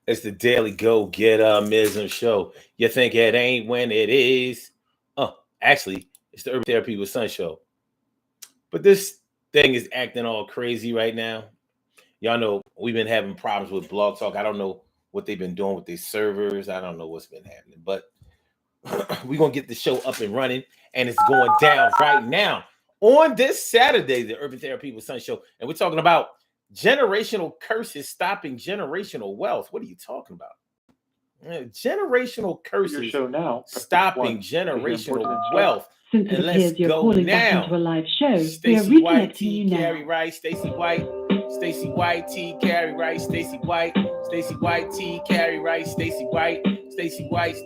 It's the Daily Go Mism Show. You think it ain't when it is? Actually, it's the Urban Therapy with Sun Show. But this thing is acting all crazy right now. Y'all know we've been having problems with Blog Talk. I don't know what they've been doing with these servers. I don't know what's been happening, but we're gonna get the show up and running, and it's going down right now on this Saturday, the Urban Therapy with Sun Show, and we're talking about generational curses stopping generational wealth. What are you talking about? Generational curses now, stopping generational wealth. Since it appears you're calling back into a live show, we are reconnecting you now. Carrie Wright, Stacey White, T, Carrie Wright, Stacey White, T, Carrie Wright, Stacey White,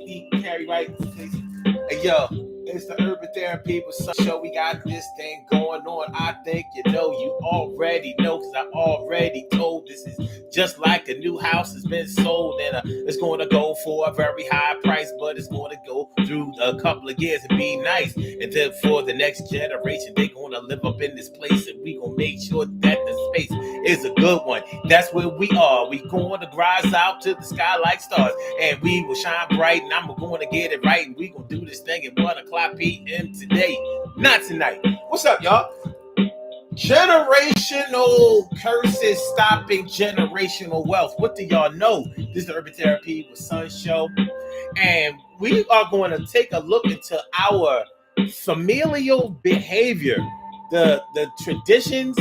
T, Carrie Wright, Stacey. Hey, yo, it's the Urban Therapy with Sun Show. We got this thing going on. I think you already know, because I already told. This is just like a new house has been sold, and it's going to go for a very high price, but it's going to go through a couple of years and be nice. And then for the next generation, they're going to live up in this place, and we going to make sure that the space is a good one. That's where we are. We going to rise out to the sky like stars, and we will shine bright, and I'm going to get it right, and we going to do this thing at 1 o'clock p.m. today, not tonight. What's up, y'all? Generational curses stopping generational wealth. What do y'all know? This is the Urban Therapy with Sun Show, and we are going to take a look into our familial behavior, the traditions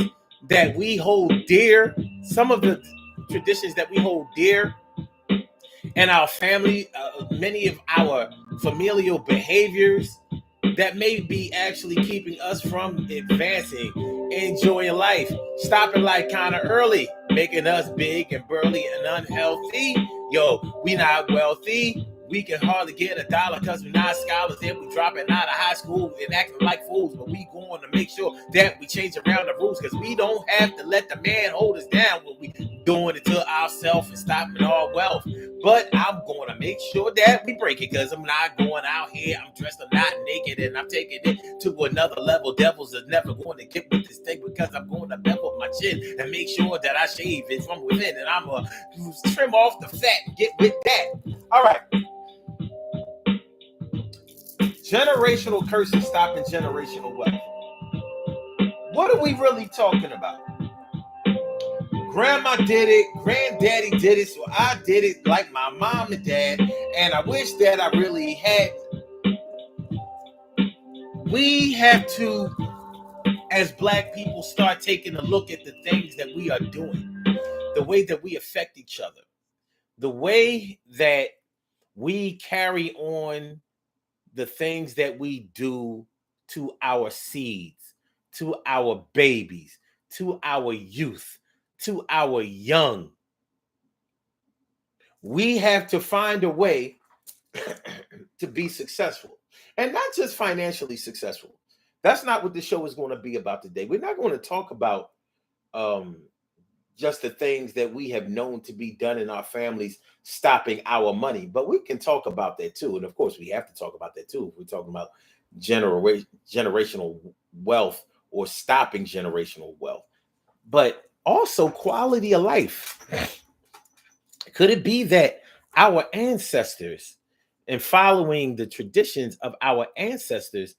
that we hold dear, some of the traditions that we hold dear in our family, many of our familial behaviors that may be actually keeping us from advancing, enjoying life, stopping life kind of early, making us big and burly and unhealthy. Yo, we not wealthy. We can hardly get $1 because we're not scholars, and we dropping out of high school and acting like fools. But we going to make sure that we change around the rules, because we don't have to let the man hold us down when we doing it to ourselves and stopping our wealth. But I'm going to make sure that we break it, because I'm not going out here. I'm dressed, I'm not naked, and I'm taking it to another level. Devils are never going to get with this thing, because I'm going to bevel my chin and make sure that I shave it from within, and I'm going to trim off the fat and get with that. All right. Generational curses stopping generational wealth. What are we really talking about? Grandma did it, granddaddy did it, so I did it like my mom and dad, and I wish that I really had. We have to, as Black people, start taking a look at the things that we are doing, the way that we affect each other, the way that we carry on the things that we do to our seeds, to our babies, to our youth, to our young. We have to find a way to be successful, and not just financially successful. That's not what the show is going to be about today. We're not going to talk about just the things that we have known to be done in our families stopping our money, but we can talk about that too. And of course, we have to talk about that too if we're talking about generational wealth or stopping generational wealth. But also quality of life. Could it be that our ancestors, and following the traditions of our ancestors,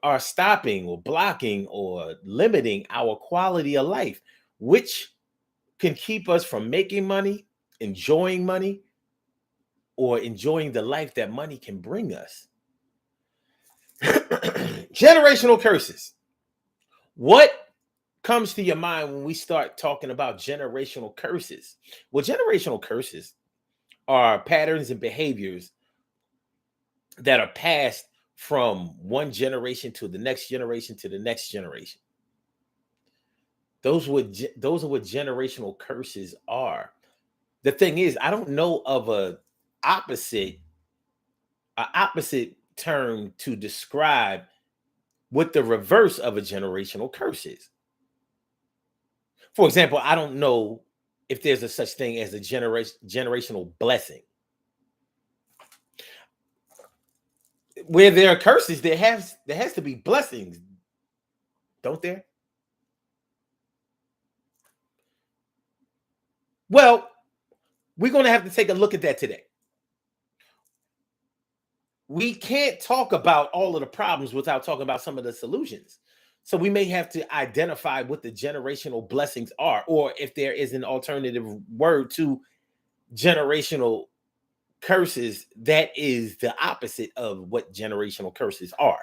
are stopping or blocking or limiting our quality of life, which can keep us from making money, enjoying money, or enjoying the life that money can bring us? Generational curses. What comes to your mind when we start talking about generational curses? Well, generational curses are patterns and behaviors that are passed from one generation to the next generation to the next generation. Those are what generational curses are. The thing is, I don't know of an opposite term to describe what the reverse of a generational curse is. For example, I don't know if there's a such thing as a generational blessing. Where there are curses, there has to be blessings, don't there? Well, We're going to have to take a look at that today. We can't talk about all of the problems without talking about some of the solutions. So we may have to identify what the generational blessings are, or if there is an alternative word to generational curses that is the opposite of what generational curses are.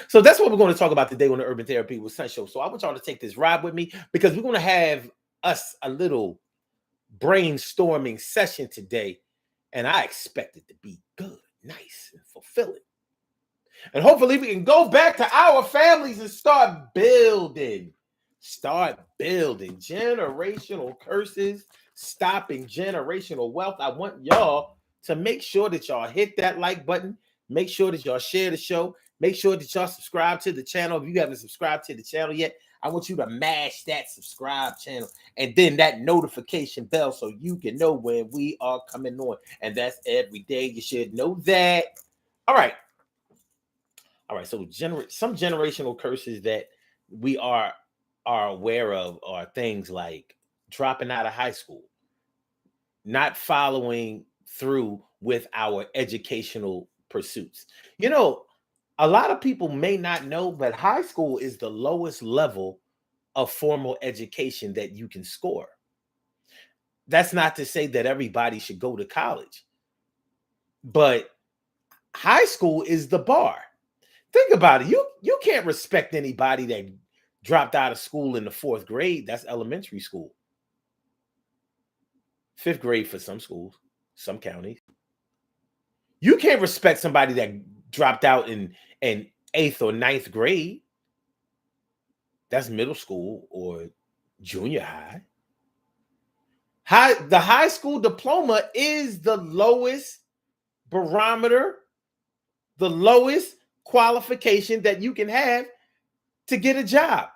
So that's what we're going to talk about today on the Urban Therapy with Sun Show. So I want y'all to take this ride with me because we're going to have us a little brainstorming session today, and I expect it to be good, nice, and fulfilling. And hopefully we can go back to our families and start building generational curses, stopping generational wealth. I want y'all to make sure that y'all hit that like button. Make sure that y'all share the show. Make sure that y'all subscribe to the channel. If you haven't subscribed to the channel yet, I want you to mash that subscribe channel and then that notification bell so you can know when we are coming on. And that's every day. You should know that. All right. So some generational curses that we are aware of are things like dropping out of high school, not following through with our educational pursuits. You know, a lot of people may not know, but high school is the lowest level of formal education that you can score. That's not to say that everybody should go to college, but high school is the bar. Think about it. You can't respect anybody that dropped out of school in the 4th grade. That's elementary school. 5th grade for some schools, some counties. You can't respect somebody that dropped out in 8th or 9th grade. That's middle school or junior high. The high school diploma is the lowest barometer, the lowest qualification that you can have to get a job.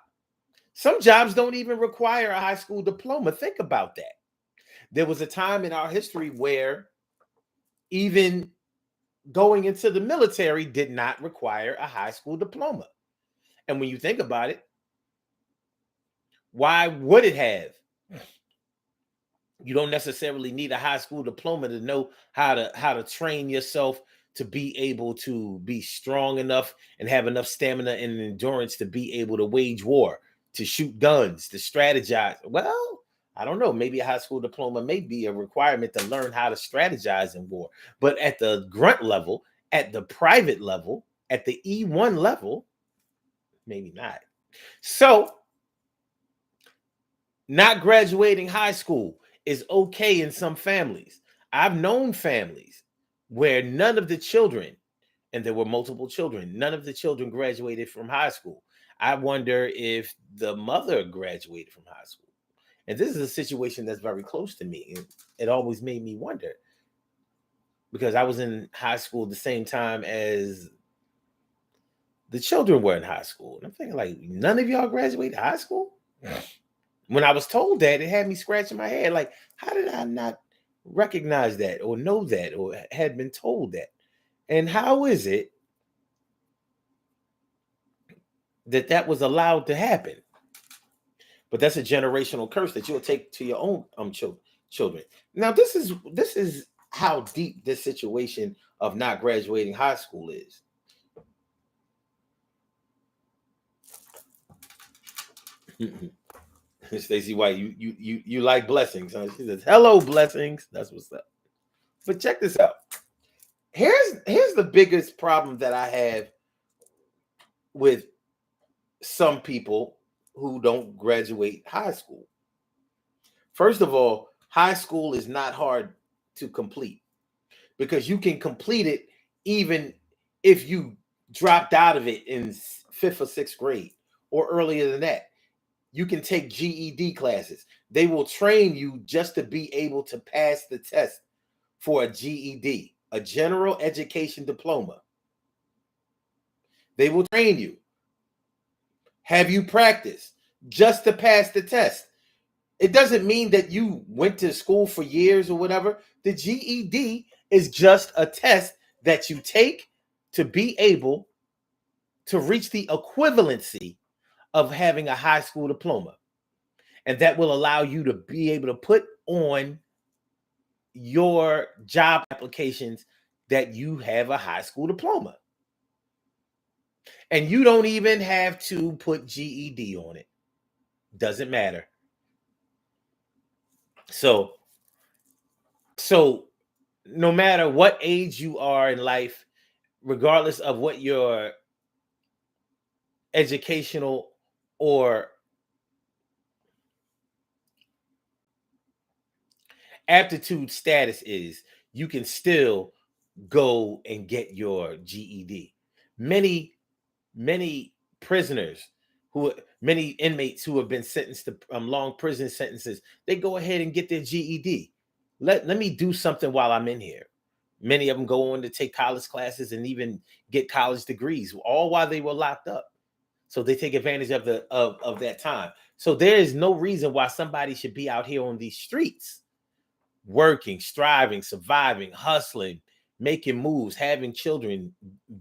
Some jobs don't even require a high school diploma. Think about that. There was a time in our history where even going into the military did not require a high school diploma. And when you think about it, why would it have? You don't necessarily need a high school diploma to know how to train yourself to be able to be strong enough and have enough stamina and endurance to be able to wage war, to shoot guns, to strategize. Well, I don't know. Maybe a high school diploma may be a requirement to learn how to strategize in war. But at the grunt level, at the private level, at the E1 level, maybe not. So, not graduating high school is okay in some families. I've known families where none of the children, and there were multiple children, none of the children graduated from high school. I wonder if the mother graduated from high school. And this is a situation that's very close to me. And it always made me wonder because I was in high school at the same time as the children were in high school. And I'm thinking, like, none of y'all graduated high school? When I was told that, it had me scratching my head. Like, how did I not recognize that or know that or had been told that? And how is it that that was allowed to happen? But that's a generational curse that you'll take to your own children. Now, this is how deep this situation of not graduating high school is. Stacey White, you like blessings, huh? She says, "Hello, blessings." That's what's up. But check this out. Here's the biggest problem that I have with some people who don't graduate high school. First of all, high school is not hard to complete because you can complete it even if you dropped out of it in 5th or 6th grade or earlier than that. You can take GED classes. They will train you just to be able to pass the test for a GED, a general education diploma. They will train you, have you practice just to pass the test. It doesn't mean that you went to school for years or whatever. The GED is just a test that you take to be able to reach the equivalency of having a high school diploma. And that will allow you to be able to put on your job applications that you have a high school diploma. And you don't even have to put GED on it. Doesn't matter. So no matter what age you are in life, regardless of what your educational or aptitude status is, you can still go and get your GED. Many prisoners many inmates who have been sentenced to long prison sentences, they go ahead and get their GED. Let me do something while I'm in here. Many of them go on to take college classes and even get college degrees, all while they were locked up. So they take advantage of that time. So there is no reason why somebody should be out here on these streets working, striving, surviving, hustling, making moves, having children,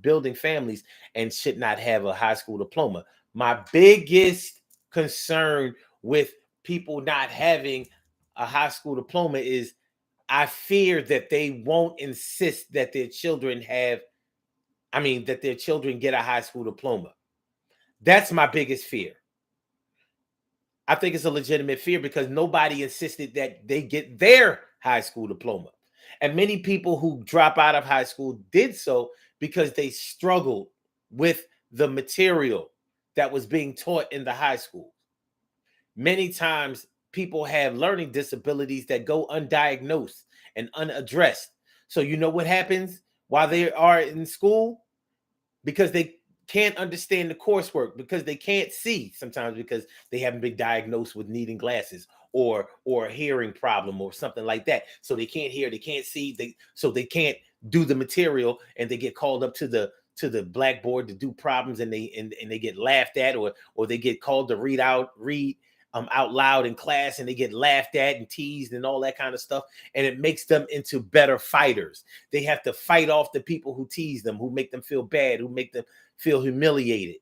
building families, and should not have a high school diploma. My biggest concern with people not having a high school diploma is I fear that they won't insist that their children that their children get a high school diploma. That's my biggest fear. I think it's a legitimate fear because nobody insisted that they get their high school diploma. And many people who drop out of high school did so because they struggled with the material that was being taught in the high school. Many times people have learning disabilities that go undiagnosed and unaddressed. So you know what happens while they are in school? Because they can't understand the coursework, because they can't see sometimes because they haven't been diagnosed with needing glasses or a hearing problem or something like that. So they can't hear, they can't see, so they can't do the material, and they get called up to the blackboard to do problems, and they get laughed at, or they get called to read out loud in class, and they get laughed at and teased and all that kind of stuff, and it makes them into better fighters. They have to fight off the people who tease them, who make them feel bad, who make them feel humiliated.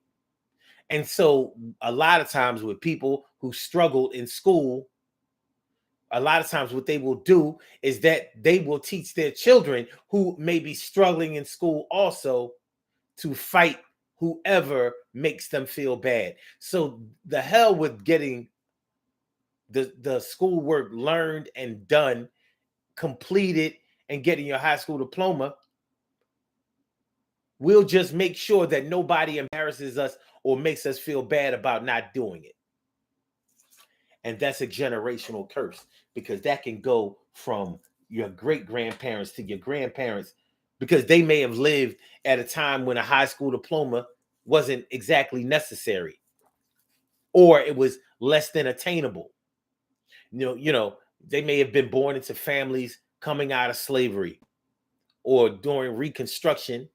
And so a lot of times with people who struggled in school, a lot of times what they will do is that they will teach their children who may be struggling in school also to fight whoever makes them feel bad. So the hell with getting the schoolwork learned and done, completed, and getting your high school diploma. We'll just make sure that nobody embarrasses us or makes us feel bad about not doing it. And that's a generational curse, because that can go from your great-grandparents to your grandparents, because they may have lived at a time when a high school diploma wasn't exactly necessary, or it was less than attainable. They may have been born into families coming out of slavery or during Reconstruction,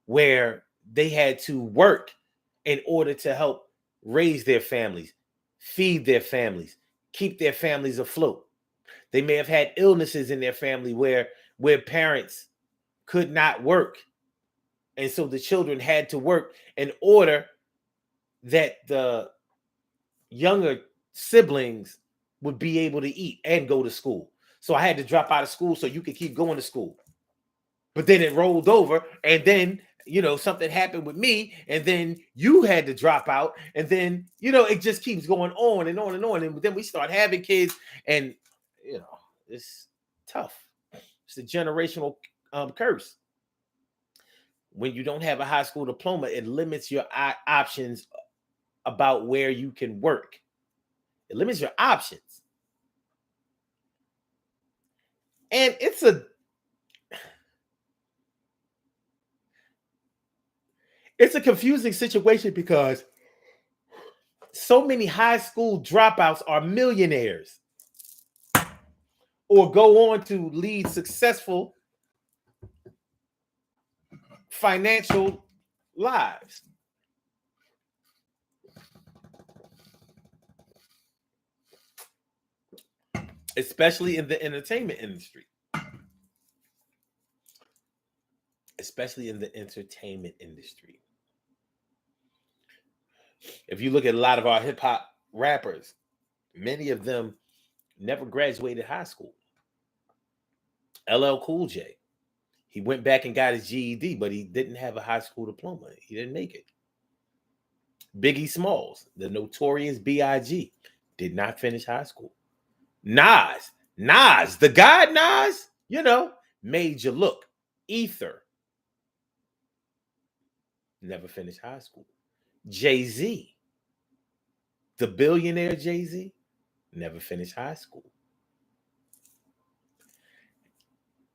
where they had to work in order to help raise their families, feed their families, keep their families afloat. They may have had illnesses in their family where parents could not work. And so the children had to work in order that the younger siblings would be able to eat and go to school. So I had to drop out of school so you could keep going to school. But then it rolled over, and then something happened with me, and then you had to drop out, and then it just keeps going on and on and on. And then we start having kids, and it's tough. It's a generational curse. When you don't have a high school diploma, it limits your options about where you can work. It limits your options. And it's a confusing situation, because so many high school dropouts are millionaires or go on to lead successful financial lives. Especially in the entertainment industry. If you look at a lot of our hip hop rappers, many of them never graduated high school. LL Cool J. He went back and got his GED, but he didn't have a high school diploma. He didn't make it. Biggie Smalls, the notorious B.I.G., did not finish high school. Nas, the God Nas, made you look. Ether, never finished high school. Jay-Z, the billionaire Jay-Z, never finished high school.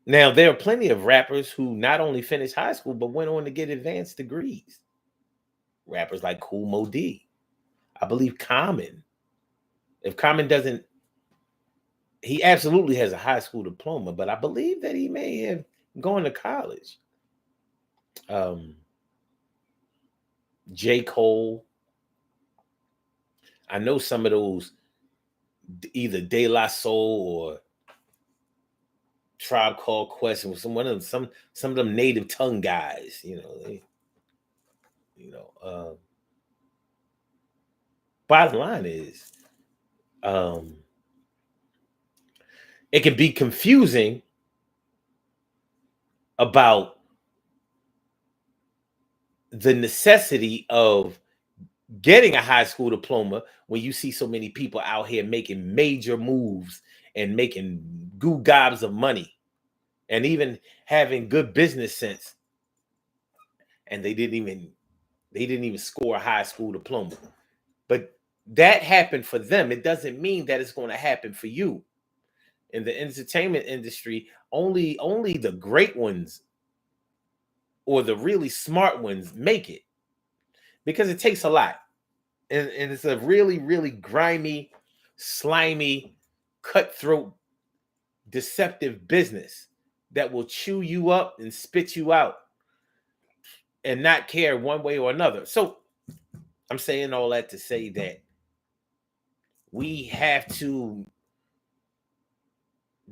Now, there are plenty of rappers who not only finished high school, but went on to get advanced degrees. Rappers like Kool Moe Dee. I believe Common. If Common doesn't, he absolutely has a high school diploma, but I believe that he may have gone to college. J. Cole. I know some of those, either De La Soul or Tribe Called Quest, some of them native tongue guys, bottom line is, it can be confusing about the necessity of getting a high school diploma when you see so many people out here making major moves and making goo gobs of money and even having good business sense, and they didn't even score a high school diploma. But that happened for them. It doesn't mean that it's going to happen for you. In the entertainment industry, only the great ones or the really smart ones make it, because it takes a lot. And it's a really, really grimy, slimy, cutthroat, deceptive business that will chew you up and spit you out and not care one way or another. So I'm saying all that to say that we have to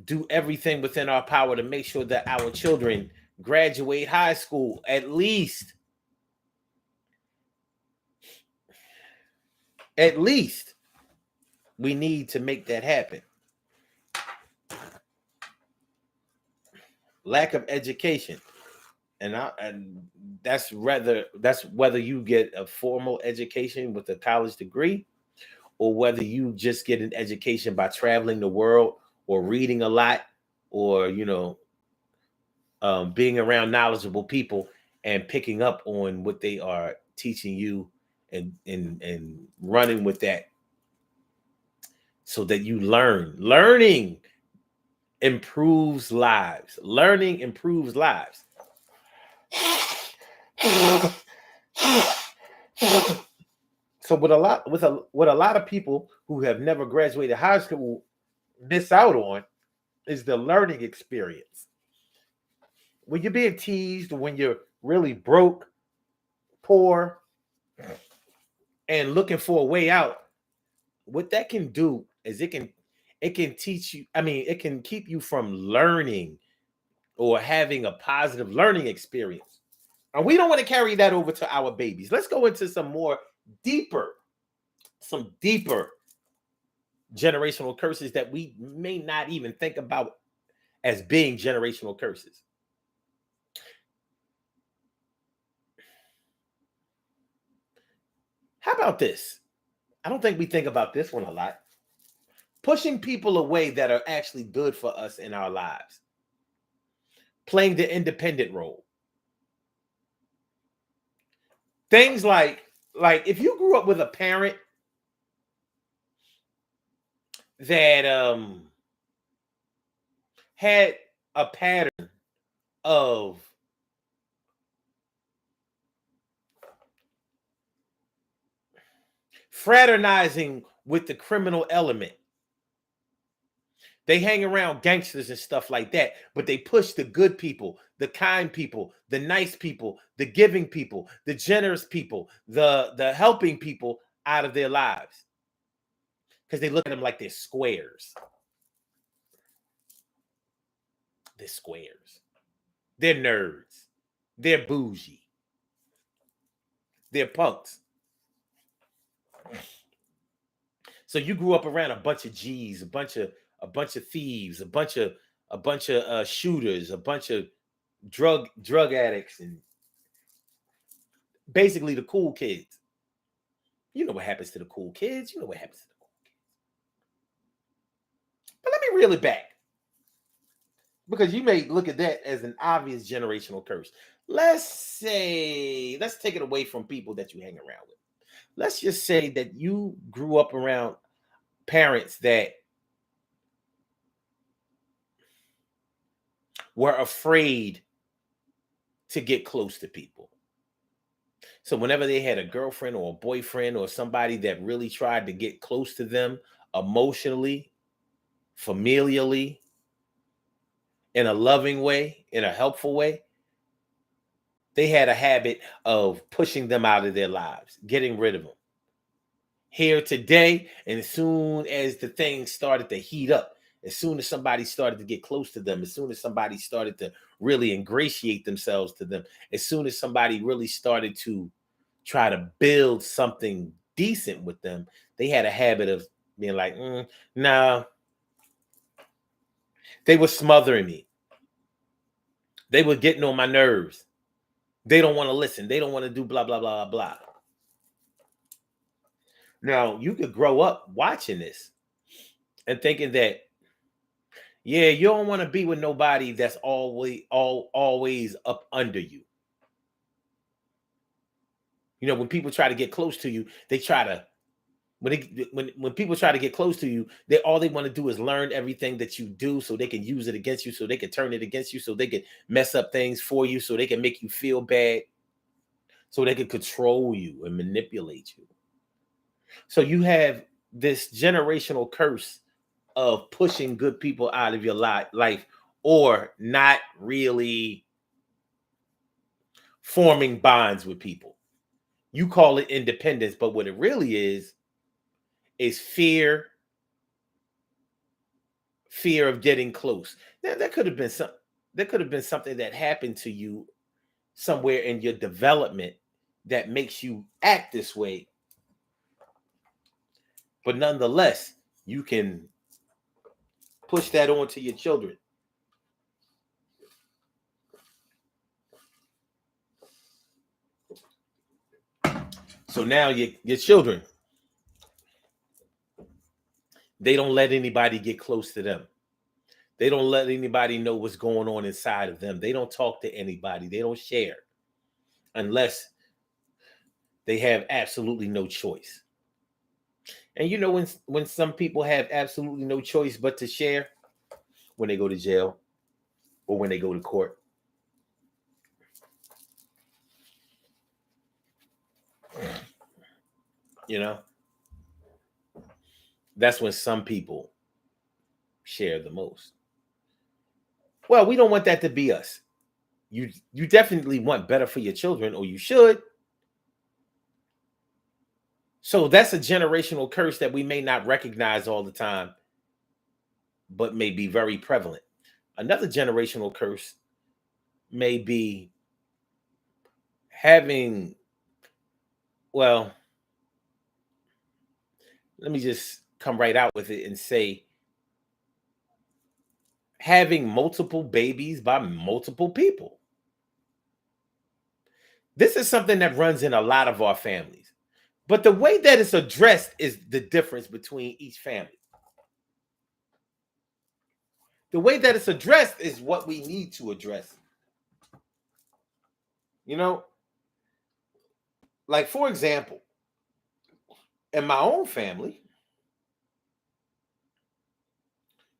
do everything within our power to make sure that our children graduate high school at least. We need to make that happen. Lack of education, and that's whether you get a formal education with a college degree, or whether you just get an education by traveling the world or reading a lot, or being around knowledgeable people and picking up on what they are teaching you and running with that, so that you learn. Learning improves lives. Learning improves lives. So what a lot of people who have never graduated high school miss out on is the learning experience. When you're being teased, when you're really broke, poor, and looking for a way out, what that can do is it can teach you, it can keep you from learning or having a positive learning experience. And we don't want to carry that over to our babies. Let's go into some deeper generational curses that we may not even think about as being generational curses. How about this? I don't think we think about this one a lot. Pushing people away that are actually good for us in our lives. Playing the independent role. Things like if you grew up with a parent that had a pattern of fraternizing with the criminal element. They hang around gangsters and stuff like that, but they push the good people, the kind people, the nice people, the giving people, the generous people, the helping people out of their lives, because they look at them like they're squares. They're squares. They're nerds. They're bougie. They're punks. So you grew up around a bunch of G's, a bunch of thieves, a bunch of a bunch of shooters, a bunch of drug addicts, and basically the cool kids. You know what happens to the cool kids. You know what happens to the cool kids. But let me reel it back, because you may look at that as an obvious generational curse. Let's take it away from people that you hang around with. Let's just say that you grew up around parents that were afraid to get close to people. So whenever they had a girlfriend or a boyfriend or somebody that really tried to get close to them emotionally, familially, in a loving way, in a helpful way, they had a habit of pushing them out of their lives, getting rid of them. Here today, and as soon as the things started to heat up, as soon as somebody started to get close to them, as soon as somebody started to really ingratiate themselves to them, as soon as somebody really started to try to build something decent with them, they had a habit of being like, no. They were smothering me. They were getting on my nerves. They don't want to listen. They don't want to do blah, blah, blah, blah. Now, you could grow up watching this and thinking that, yeah, you don't want to be with nobody that's always up under you. You know, when people try to get close to you, they try to, when people try to get close to you, all they want to do is learn everything that you do so they can use it against you, so they can turn it against you, so they can mess up things for you, so they can make you feel bad, so they can control you and manipulate you. So you have this generational curse of pushing good people out of your life, or not really forming bonds with people. You call it independence, but what it really is fear of getting close. Now, that could have been something that happened to you somewhere in your development that makes you act this way. But nonetheless, you can push that on to your children. So now your children, they don't let anybody get close to them. They don't let anybody know what's going on inside of them. They don't talk to anybody. They don't share unless they have absolutely no choice. And you know, when some people have absolutely no choice but to share, when they go to jail or when they go to court. You know, that's when some people share the most. Well, we don't want that to be us. You definitely want better for your children, or you should. So that's a generational curse that we may not recognize all the time, but may be very prevalent. Another generational curse may be having, well, let me just come right out with it and say, having multiple babies by multiple people. This is something that runs in a lot of our families. But the way that it's addressed is the difference between each family. The way that it's addressed is what we need to address. You know, like, for example, in my own family,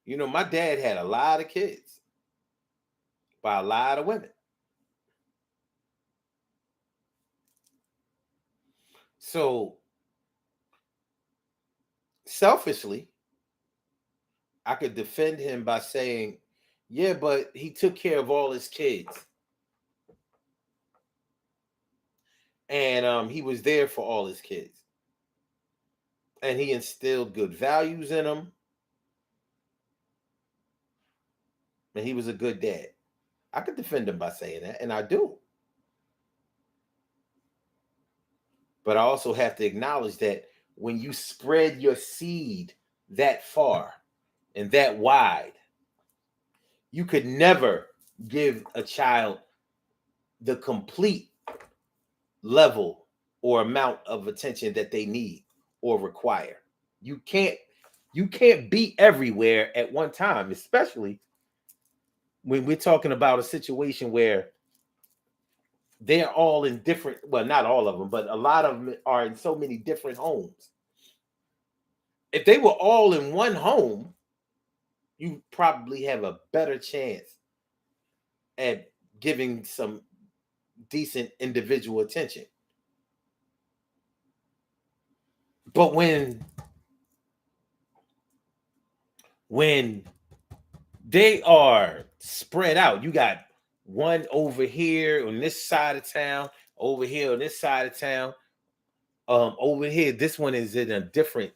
you know, my dad had a lot of kids by a lot of women. So, selfishly, I could defend him by saying, yeah, but he took care of all his kids. And he was there for all his kids. And he instilled good values in them. And he was a good dad. I could defend him by saying that, and I do. But I also have to acknowledge that when you spread your seed that far and that wide, You could never give a child the complete level or amount of attention that they need or require. You can't be everywhere at one time, especially when we're talking about a situation where they're all in different, well, not all of them, but a lot of them are in so many different homes. If they were all in one home, you probably have a better chance at giving some decent individual attention. But when they are spread out, you got one over here on this side of town, over here on this side of town, over here, this one is in a different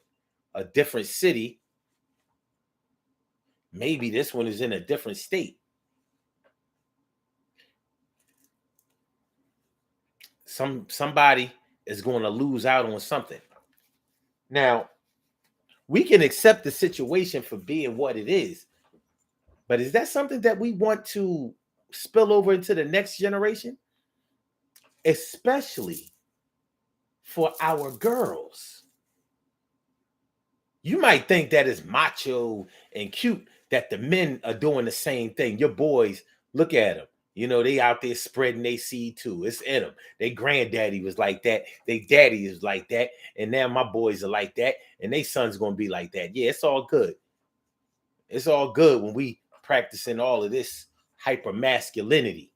city. Maybe this one is in a different state. Somebody is going to lose out on something. Now, we can accept the situation for being what it is, but is that something that we want to spill over into the next generation? Especially for our girls. You might think that is macho and cute that the men are doing the same thing. Your boys, look at them. You know, they out there spreading their seed too. It's in them. Their granddaddy was like that. Their daddy is like that. And now my boys are like that. And their son's going to be like that. Yeah, it's all good. It's all good when we practicing all of this hyper masculinity.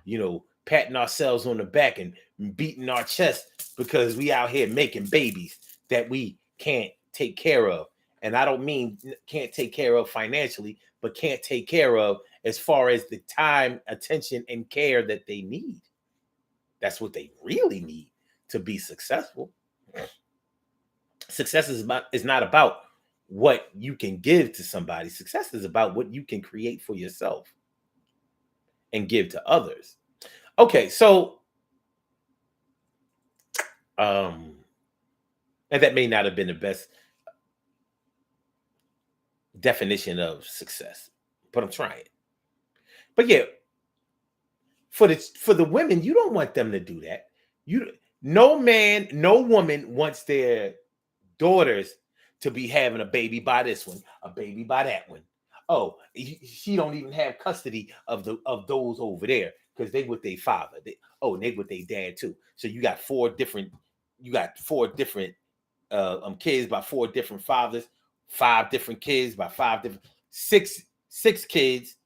You know, patting ourselves on the back and beating our chest because we out here making babies that we can't take care of. And I don't mean can't take care of financially, but can't take care of as far as the time, attention, and care that they need. That's what they really need to be successful. Success is not about what you can give to somebody. Success is about what you can create for yourself and give to others. Okay, so and that may not have been the best definition of success, but I'm trying. But yeah, for the women, you don't want them to do that. No man, no woman wants their daughters to be having a baby by this one, a baby by that one. Oh, she don't even have custody of those over there because they with their father. They with their dad too. So you got four different kids by four different fathers, 5 different kids by 5 different six kids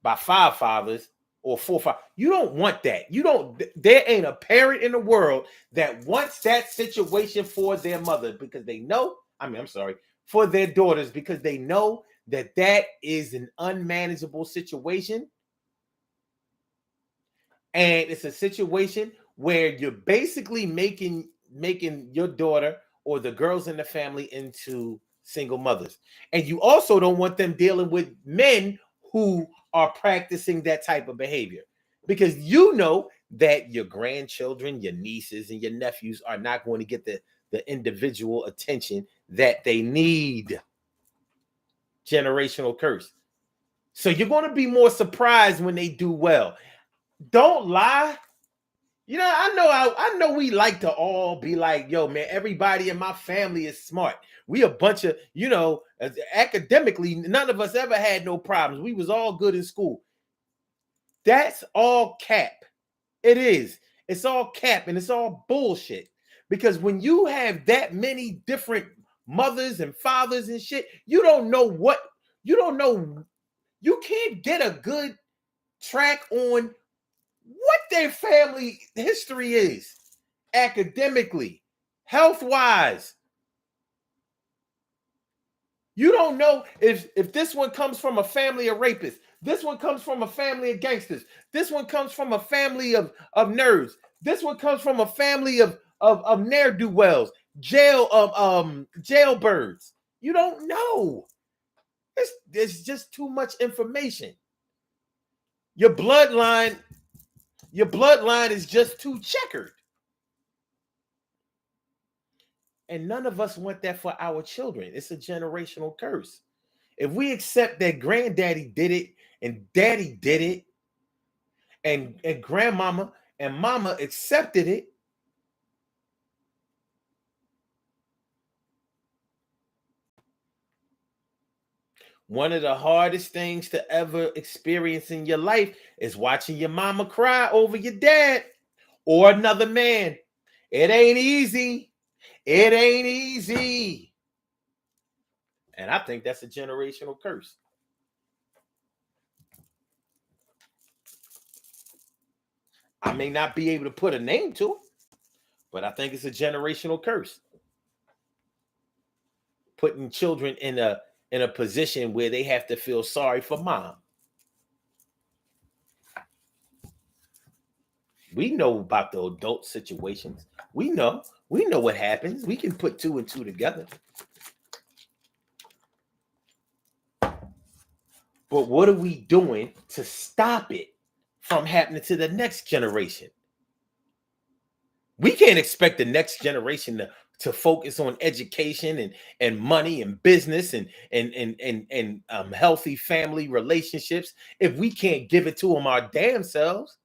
by 5 fathers, or 4 5. You don't want that. You don't. There ain't a parent in the world that wants that situation for their mother because they know. I'm sorry, for their daughters because they know that is an unmanageable situation, and it's a situation where you're basically making your daughter or the girls in the family into single mothers. And you also don't want them dealing with men who are practicing that type of behavior, because you know that your grandchildren, your nieces, and your nephews are not going to get the individual attention that they need. Generational curse. So you're going to be more surprised when they do well. Don't lie. You know, I know we like to all be like, yo, man, everybody in my family is smart. We a bunch of, academically, none of us ever had no problems. We was all good in school. That's all cap. It is. It's all cap and it's all bullshit. Because when you have that many different mothers and fathers and shit, you don't know. You can't get a good track on what their family history is, academically, health-wise. You don't know if this one comes from a family of rapists. This one comes from a family of gangsters. This one comes from a family of nerds. This one comes from a family of ne'er-do-wells, jailbirds. You don't know. There's just too much information. Your bloodline is just too checkered. And none of us want that for our children. It's a generational curse. if we accept that granddaddy did it and daddy did it and grandmama and mama accepted it, one of the hardest things to ever experience in your life is watching your mama cry over your dad or another man. It ain't easy. It ain't easy. And I think that's a generational curse. I may not be able to put a name to it, but I think it's a generational curse. Putting children in a position where they have to feel sorry for mom. We know about the adult situations. We know what happens. We can put 2 and 2 together. But what are we doing to stop it from happening to the next generation? We can't expect the next generation to focus on education and money and business and healthy family relationships if we can't give it to them our damn selves.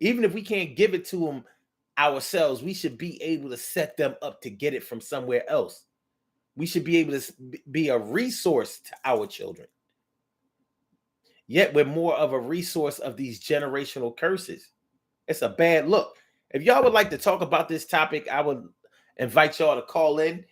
Even if we can't give it to them ourselves, we should be able to set them up to get it from somewhere else. We should be able to be a resource to our children. Yet we're more of a resource of these generational curses. It's a bad look. If y'all would like to talk about this topic, I would invite y'all to call into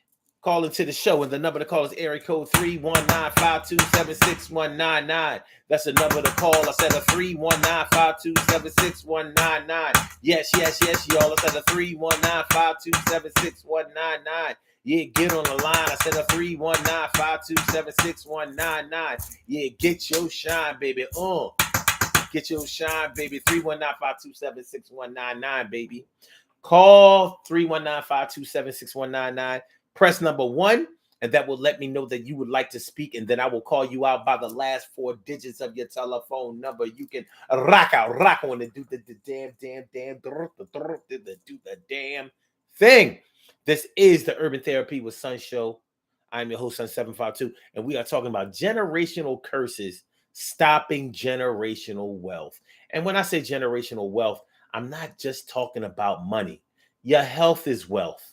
the show. And the number to call is area code 319-527-6199. That's the number to call. I said a 319-527-6199. Yes, y'all. I said a 319-527-6199. Yeah, get on the line. I said a 319-527-6199. Yeah, get your shine, baby. Get your shine, baby. 319-527-6199, baby. Call 319-527-6199. Press number 1, and that will let me know that you would like to speak, and then I will call you out by the last 4 digits of your telephone number. You can rock on and do the damn thing. This is the Urban Therapy with Sun show. I'm your host, Sun752, and we are talking about generational curses, stopping generational wealth. And when I say generational wealth, I'm not just talking about money. Your health is wealth.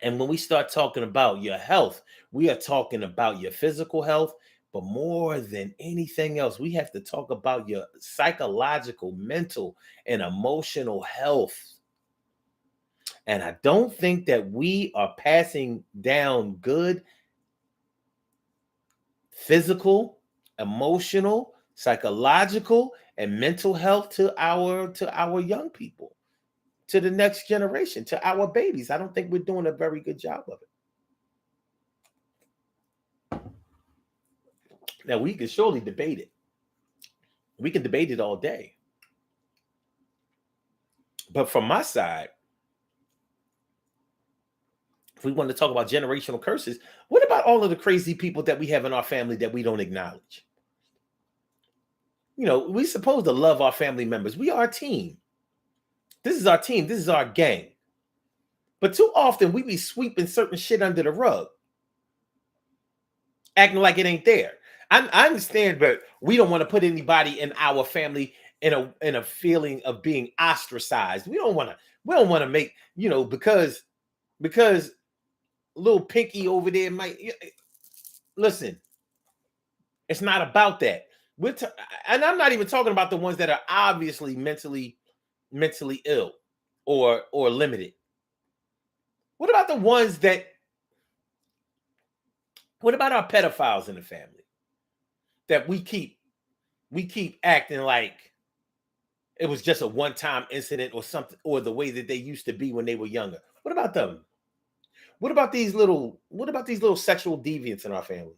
And when we start talking about your health, we are talking about your physical health, but more than anything else, we have to talk about your psychological, mental, and emotional health. And I don't think that we are passing down good physical, emotional, psychological, and mental health to our young people, to the next generation, to our babies. I don't think we're doing a very good job of it. Now, we can surely debate it. We can debate it all day. But from my side, if we want to talk about generational curses, what about all of the crazy people that we have in our family that we don't acknowledge? You know, we're supposed to love our family members. We are a team. This is our team. This is our gang. But too often we be sweeping certain shit under the rug, acting like it ain't there. I understand, but we don't want to put anybody in our family in a feeling of being ostracized. We don't want to make, because little Pinky over there might listen. It's not about that. And I'm not even talking about the ones that are obviously mentally ill or limited. What about the ones what about our pedophiles in the family that we keep acting like it was just a one-time incident or something, or the way that they used to be when they were younger? What about them? What about these little sexual deviants in our family?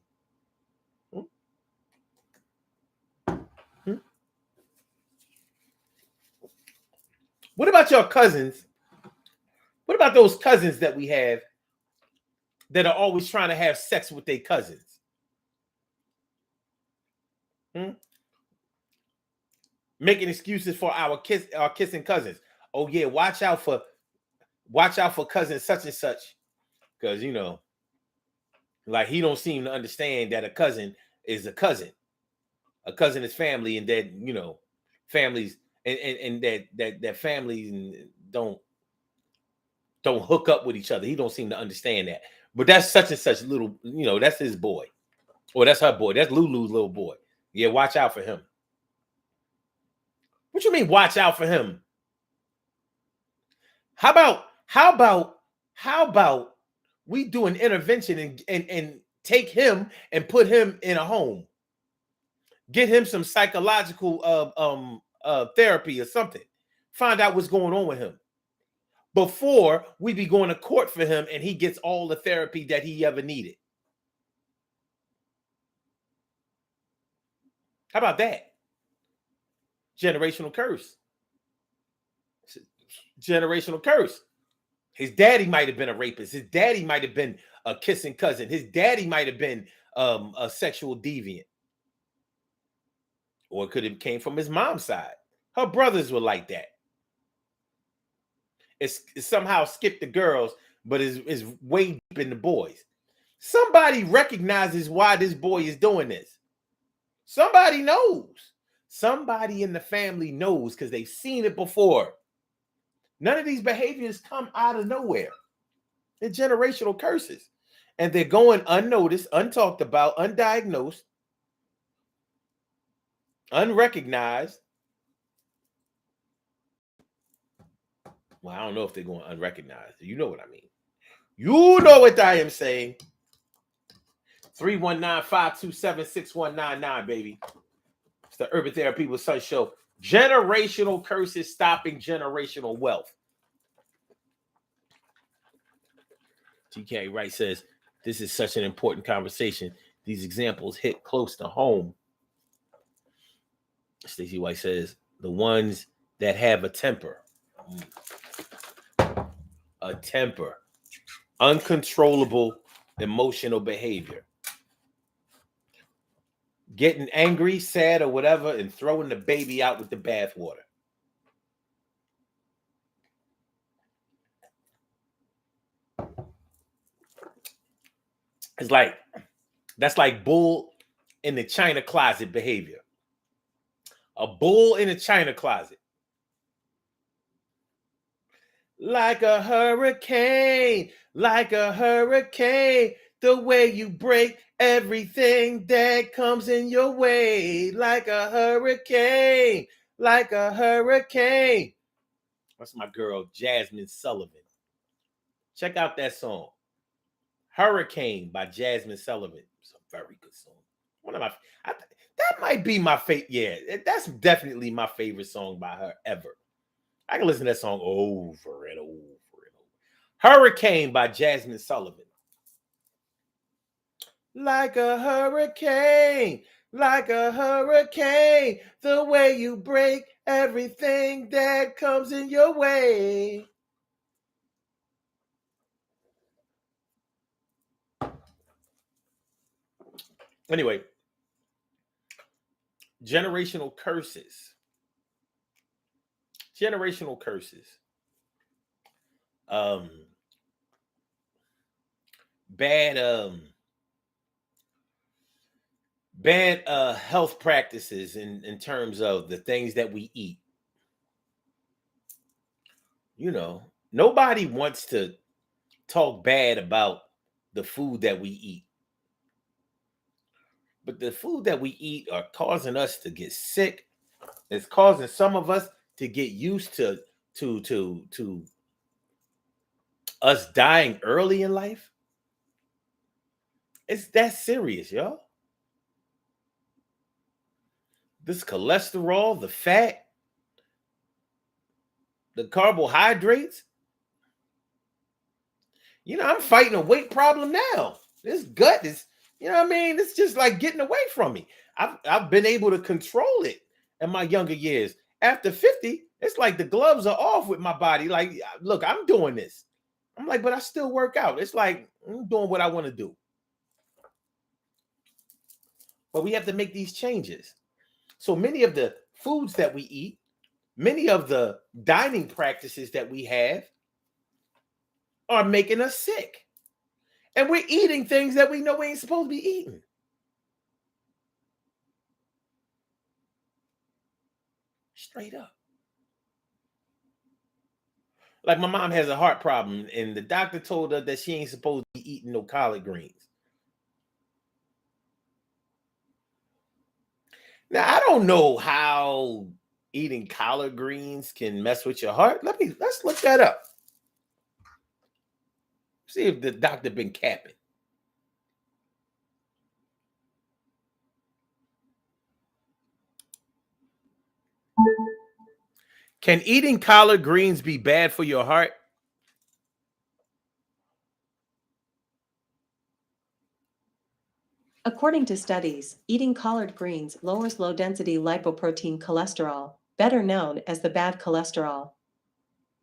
What about your cousins? What about those cousins that we have that are always trying to have sex with their cousins? Making excuses for our kissing cousins. Oh yeah, watch out for cousin such and such, because Like he don't seem to understand that a cousin is a cousin. A cousin is family, and that, you know, families and that families don't hook up with each other. He don't seem to understand that. But that's such and such little, you know, that's his boy. Or that's her boy. That's Lulu's little boy. Yeah, watch out for him. What you mean watch out for him? How about we do an intervention and take him and put him in a home? Get him some psychological therapy or something. Find out what's going on with him before we be going to court for him and he gets all the therapy that he ever needed. How about that? Generational curse. Generational curse. His daddy might have been a rapist. His daddy might have been a kissing cousin. His daddy might have been a sexual deviant. Or it could have came from his mom's side. Her brothers were like that. It's somehow skipped the girls, but is way deep in the boys. Somebody recognizes why this boy is doing this. Somebody knows. Somebody in the family knows because they've seen it before. None of these behaviors come out of nowhere. They're generational curses. And they're going unnoticed, untalked about, undiagnosed, unrecognized. Well, I don't know if they're going unrecognized. You know what I mean. You know what I am saying. 319-527-6199, baby. It's the Urban Therapy with Sun Show. Generational curses stopping generational wealth. TK Wright says, this is such an important conversation. These examples hit close to home. Stacey White says, the ones that have a temper. A temper. Uncontrollable emotional behavior. Getting angry, sad, or whatever, and throwing the baby out with the bathwater. It's like, that's like bull in the china closet behavior. A bull in a china closet. Like a hurricane, the way you break everything that comes in your way. Like a hurricane. That's my girl, Jasmine Sullivan. Check out that song. Hurricane by Jasmine Sullivan. It's a very good song. That might be my favorite. Yeah, that's definitely my favorite song by her ever. I can listen to that song over and over and over. Hurricane by Jasmine Sullivan. Like a hurricane, the way you break everything that comes in your way. Anyway, generational curses. Bad health practices in terms of the things that we eat. You know, nobody wants to talk bad about the food that we eat. But the food that we eat are causing us to get sick. It's causing some of us to get used to us dying early in life. It's that serious, y'all. This cholesterol, the fat, the carbohydrates. You know, I'm fighting a weight problem now. This gut is, you know what I mean? It's just like getting away from me. I've been able to control it in my younger years. After 50, it's like the gloves are off with my body. Like, look, I'm doing this. I'm like, but I still work out. It's like I'm doing what I want to do. But we have to make these changes. So many of the foods that we eat, many of the dining practices that we have are making us sick. And we're eating things that we know we ain't supposed to be eating. Straight up. Like my mom has a heart problem, and the doctor told her that she ain't supposed to be eating no collard greens. Now, I don't know how eating collard greens can mess with your heart. Let's look that up. See if the doctor been capping. Can eating collard greens be bad for your heart? According to studies, eating collard greens lowers low-density lipoprotein cholesterol, better known as the bad cholesterol.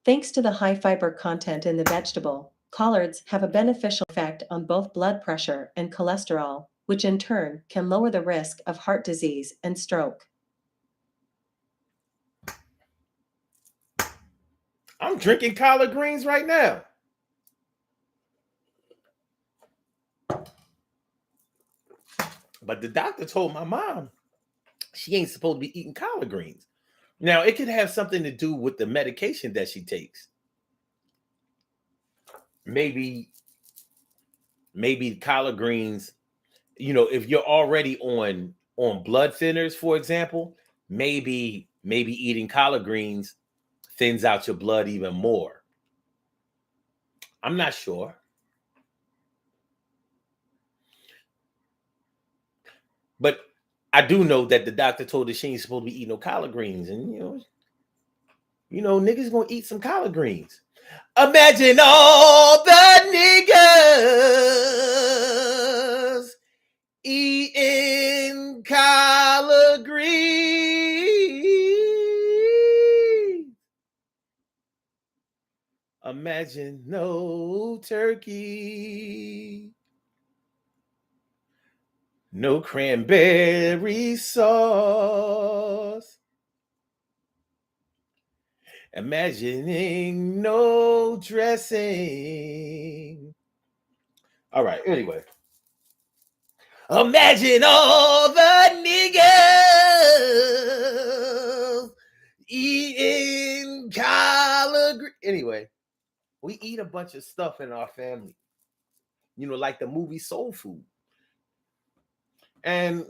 Thanks to the high fiber content in the vegetable, collards have a beneficial effect on both blood pressure and cholesterol, which in turn can lower the risk of heart disease and stroke. I'm drinking collard greens right now. But the doctor told my mom she ain't supposed to be eating collard greens. Now, it could have something to do with the medication that she takes. Maybe collard greens, if you're already on blood thinners, for example, maybe eating collard greens thins out your blood even more. I'm not sure. But I do know that the doctor told her she ain't supposed to be eating no collard greens. And niggas gonna eat some collard greens. Imagine all the niggas eating collard greens. Imagine no turkey, no cranberry sauce. Imagining no dressing. All right, anyway. Imagine all the niggas eating collard greens. Anyway, we eat a bunch of stuff in our family. Like the movie Soul Food. And,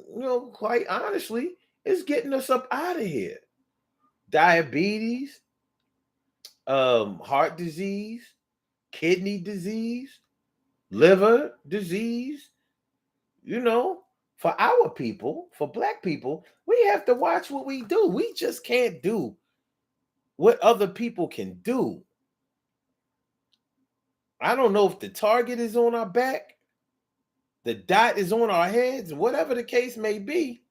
quite honestly, it's getting us up out of here. Diabetes, heart disease, kidney disease, liver disease. For our people, for Black people, we have to watch what we do. We just can't do what other people can do. I don't know if the target is on our back, the dot is on our heads, whatever the case may be.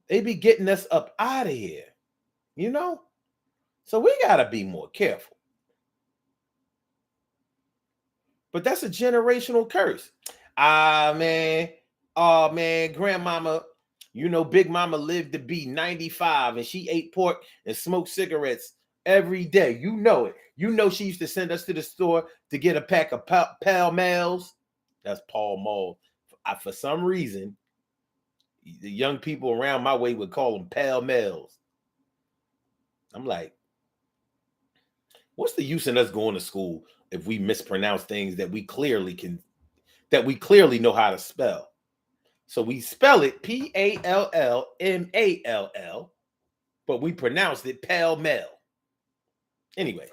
They be getting us up out of here, So we got to be more careful. But that's a generational curse. Man. Oh, man, grandmama, Big Mama lived to be 95 and she ate pork and smoked cigarettes every day. You know it. She used to send us to the store to get a pack of Pall Malls. That's Pall Mall. For some reason, the young people around my way would call them Pall Malls. I'm like, what's the use in us going to school if we mispronounce things that we clearly know how to spell? So we spell it Pallmall, but we pronounced it Pall Mall. Anyway,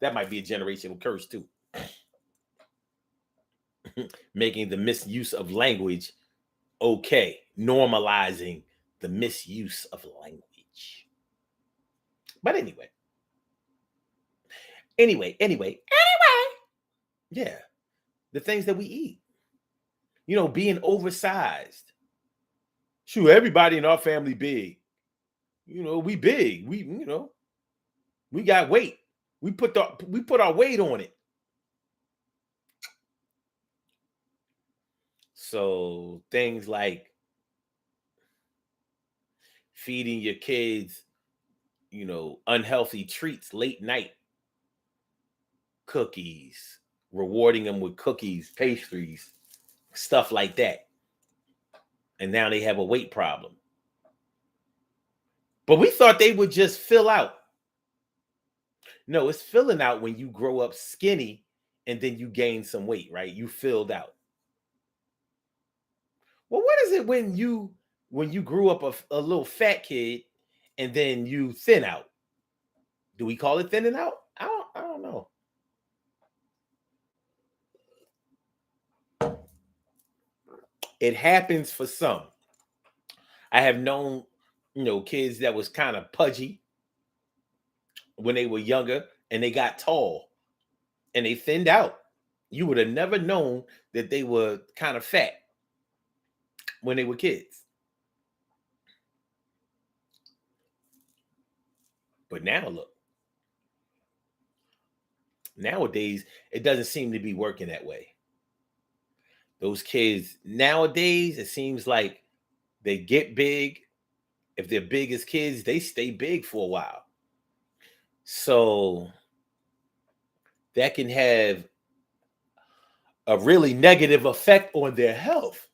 that might be a generational curse too. Making the misuse of language okay, normalizing the misuse of language. But anyway. Yeah, the things that we eat. Being oversized. Shoot, everybody in our family big. We big. We got weight. We put our weight on it. So things like feeding your kids, unhealthy treats late night, cookies, rewarding them with cookies, pastries, stuff like that. And now they have a weight problem. But we thought they would just fill out. No, it's filling out when you grow up skinny and then you gain some weight, right? You filled out. Well, what is it when you grew up a little fat kid and then you thin out? Do we call it thinning out? I don't know. It happens for some. I have known, kids that was kind of pudgy when they were younger and they got tall and they thinned out. You would have never known that they were kind of fat when they were kids. But now look. Nowadays, it doesn't seem to be working that way. Those kids nowadays, it seems like they get big. If they're big as kids, they stay big for a while. So that can have a really negative effect on their health.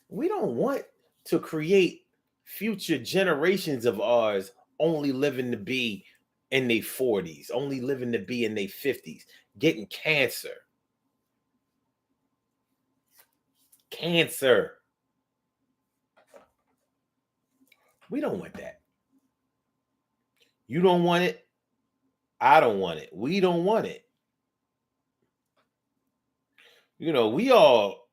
We don't want to create future generations of ours only living to be in their 40s, only living to be in their 50s, getting cancer. Cancer. We don't want that. You don't want it. I don't want it. We don't want it. We all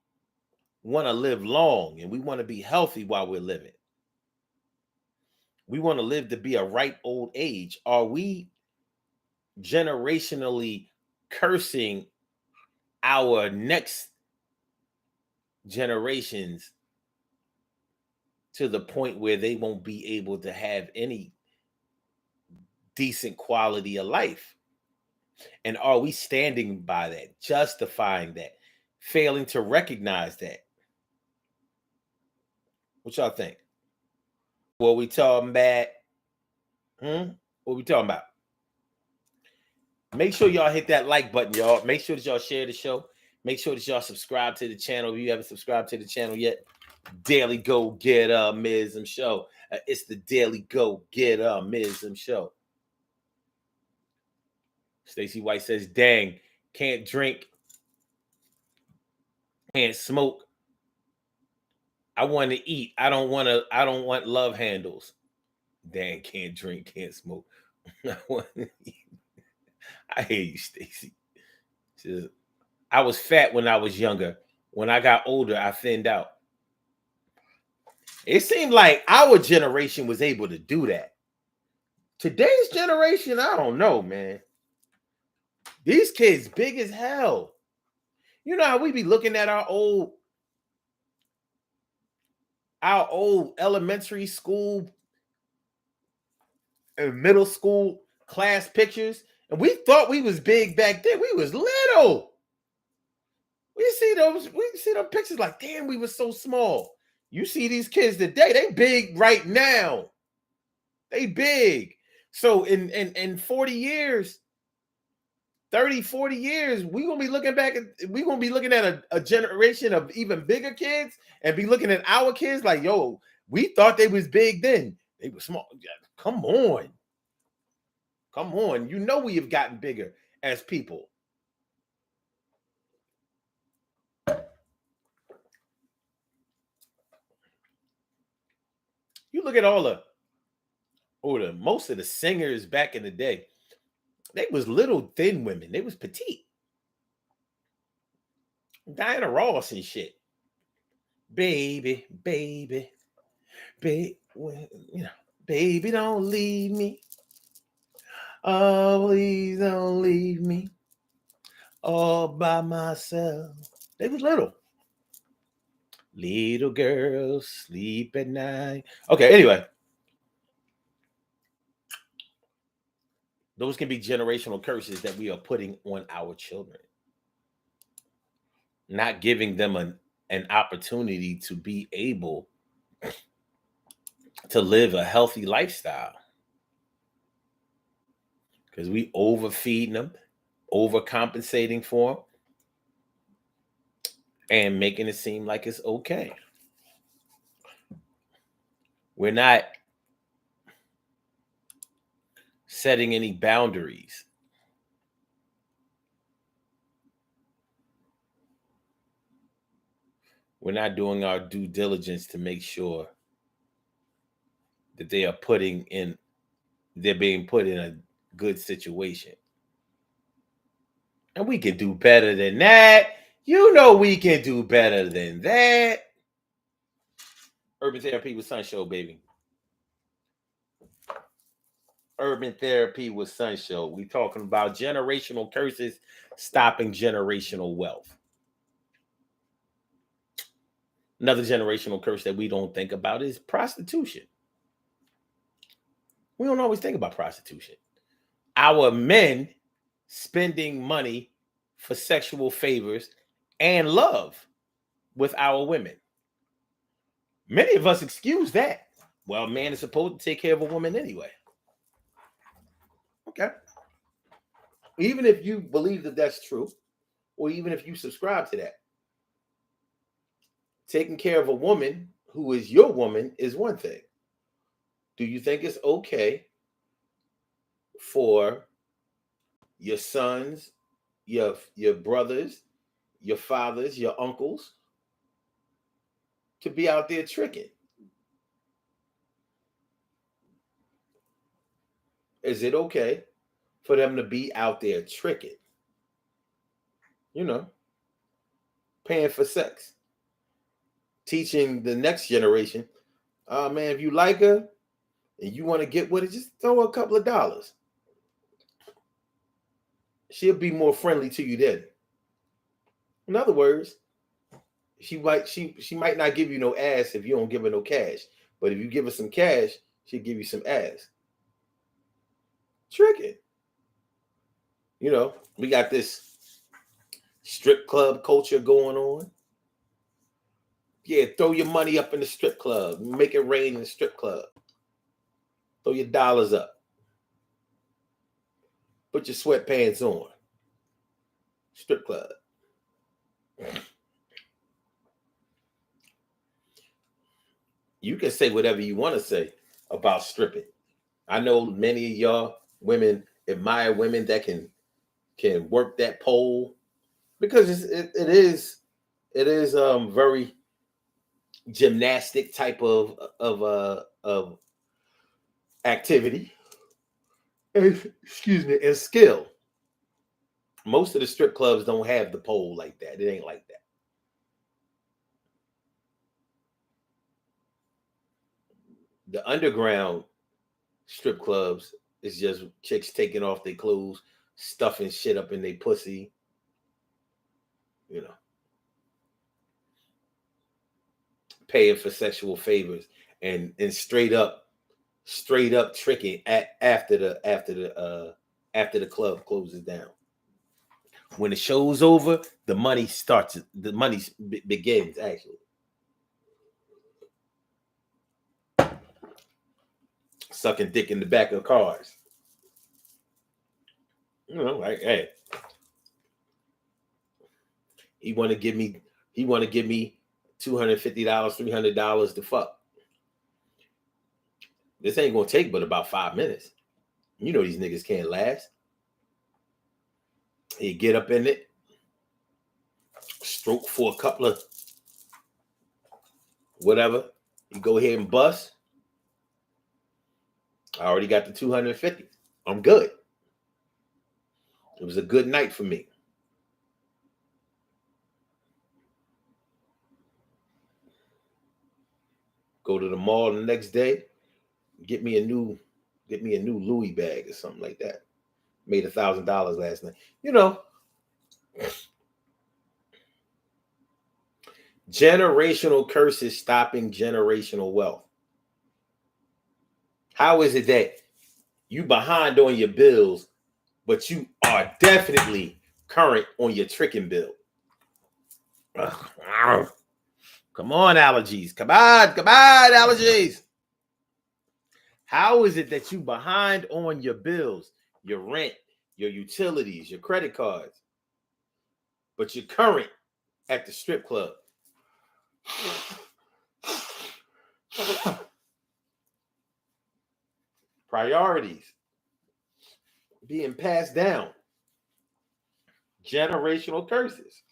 want to live long and we want to be healthy while we're living. We want to live to be a ripe old age. Are we generationally cursing our next generations to the point where they won't be able to have any decent quality of life? And are we standing by that, justifying that, failing to recognize that? What y'all think? What we talking about? What we talking about? Make sure y'all hit that like button, y'all. Make sure that y'all share the show. Make sure that y'all subscribe to the channel if you haven't subscribed to the channel yet. Daily Go Get Mism Show. It's the Daily Go Get Mism Show. Stacey White says, dang, can't drink, can't smoke. I want to eat. I don't want love handles. Dang, can't drink, can't smoke. I want to eat. I hear you, Stacey. I was fat when I was younger. When I got older, I thinned out. It seemed like our generation was able to do that. Today's generation, I don't know, man. These kids big as hell. You know how we be looking at our old elementary school and middle school class pictures, and we thought we was big back then. We was little. We see those pictures like, damn, we were so small. You see these kids today, they big right now. They big. So in 40 years, 30, 40 years, we're going to be looking at a generation of even bigger kids and be looking at our kids like, yo, we thought they was big then. They were small. Come on. Come on. You know we have gotten bigger as people. You look at most of the singers back in the day, they was little thin women. They was petite. Diana Ross and shit. Baby, baby, baby, baby, don't leave me. Oh, please don't leave me all by myself. They was little. Little girls sleep at night. Okay, anyway. Those can be generational curses that we are putting on our children. Not giving them an opportunity to be able to live a healthy lifestyle. because we overfeeding them, overcompensating for them, and making it seem like it's okay. We're not setting any boundaries. We're not doing our due diligence to make sure that they're being put in a good situation. And we can do better than that. You know we can do better than that. Urban Therapy with Sun Show, baby. Urban Therapy with Sun Show. We talking about generational curses stopping generational wealth. Another generational curse that we don't think about is prostitution. We don't always think about prostitution. Our men spending money for sexual favors and love with our women. Many of us excuse that. Well, a man is supposed to take care of a woman anyway. Okay. Even if you believe that that's true, or even if you subscribe to that, taking care of a woman who is your woman is one thing. Do you think it's okay for your sons, your brothers, your fathers, your uncles to be out there tricking? Is it okay for them to be out there tricking? You know, paying for sex. Teaching the next generation, man, if you like her and you want to get with her, just throw her a couple of dollars. She'll be more friendly to you then. In other words, she might not give you no ass if you don't give her no cash. But if you give her some cash, she'll give you some ass. Tricking. You know, we got this strip club culture going on. Yeah, throw your money up in the strip club. Make it rain in the strip club. Throw your dollars up. Put your sweatpants on. Strip club. You can say whatever you want to say about stripping. I know many of y'all women admire women that can work that pole, because it is very gymnastic type of activity. Excuse me, and skill. Most of the strip clubs don't have the pole like that. It ain't like that. The underground strip clubs is just chicks taking off their clothes, stuffing shit up in their pussy. You know, paying for sexual favors and straight up tricking after the club closes down. When the show's over, the money begins actually. Sucking dick in the back of cars. You know, like, hey, he want to give me $250, $300 to fuck. This ain't gonna take but about 5 minutes. You know these niggas can't last. He get up in it, stroke for a couple of whatever. You go ahead and bust. I already got the 250. I'm good. It was a good night for me. Go to the mall the next day, get me a new Louis bag or something like that. Made $1,000 last night. You know, generational curses stopping generational wealth. How is it that you behind on your bills, but you are definitely current on your tricking bill? Come on, allergies. Come on, allergies. How is it that you behind on your bills, your rent, your utilities, your credit cards. But you're current at the strip club. Priorities being passed down. Generational curses.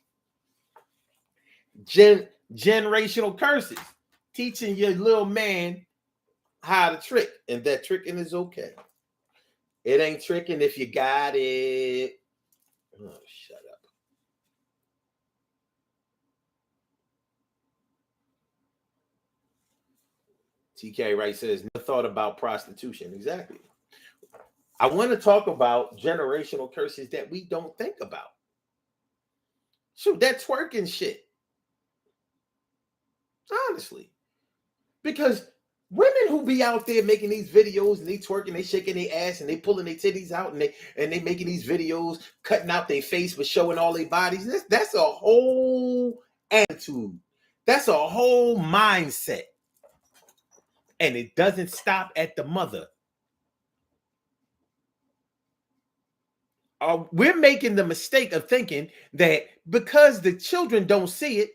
Generational curses. Teaching your little man how to trick. And that tricking is okay. It ain't tricking if you got it. Oh, shut up. TK Wright says, never thought about prostitution. Exactly. I want to talk about generational curses that we don't think about. Shoot, that twerking shit. Honestly. Because women who be out there making these videos and they twerking, they shaking their ass and they pulling their titties out and they making these videos, cutting out their face but showing all their bodies. That's a whole attitude. That's a whole mindset. And it doesn't stop at the mother. We're making the mistake of thinking that because the children don't see it,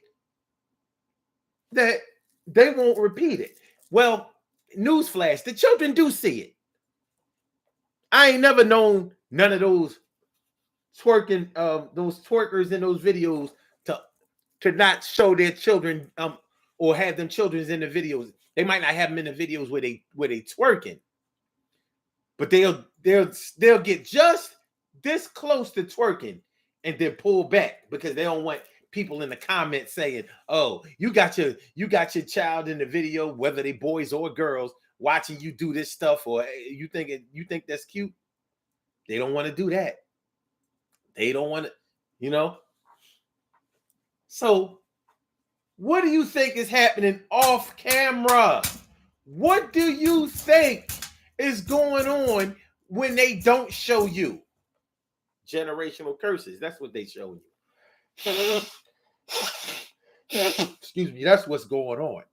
that they won't repeat it. Well, newsflash, the children do see it. I ain't never known none of those twerking, those twerkers in those videos to not show their children, or have them children in the videos. They might not have them in the videos where they twerking, but they'll get just this close to twerking and then pull back because they don't want people in the comments saying, "Oh, you got your child in the video, whether they boys or girls, watching you do this stuff, or you think that's cute." They don't want to do that. They don't want to, So, what do you think is happening off camera? What do you think is going on when they don't show you? Generational curses. That's what they show you. Excuse me. That's what's going on.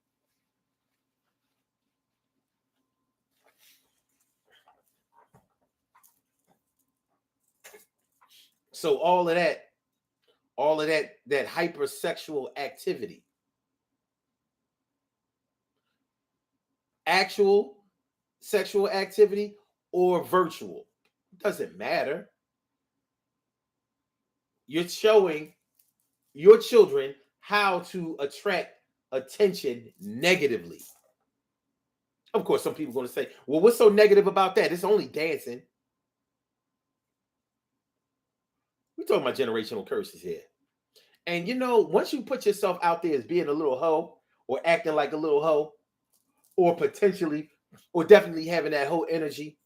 So all of that hypersexual activity, actual sexual activity or virtual, doesn't matter. You're showing your children how to attract attention negatively. Of course, some people are going to say, well, what's so negative about that? It's only dancing. We're talking about generational curses here. And once you put yourself out there as being a little hoe or acting like a little hoe, or potentially or definitely having that whole energy,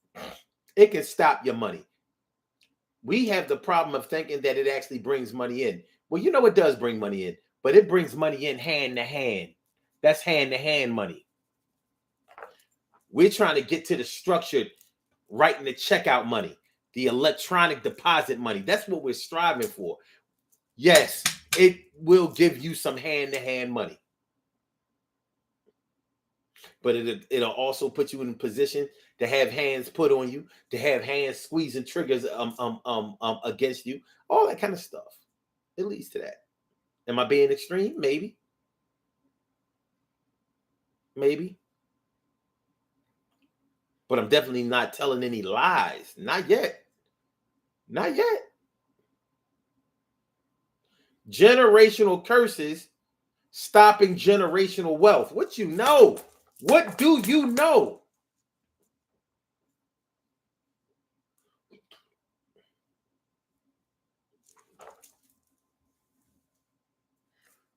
it can stop your money. We have the problem of thinking that it actually brings money in. Well, it does bring money in, but it brings money in hand to hand. That's hand to hand money. We're trying to get to the structured writing the checkout money, the electronic deposit money. That's what we're striving for. Yes, it will give you some hand to hand money. But it'll also put you in a position to have hands put on you, to have hands squeezing triggers against you, all that kind of stuff. It leads to that. Am I being extreme? Maybe. But I'm definitely not telling any lies. Not yet. Generational curses stopping generational wealth. What you know? What do you know?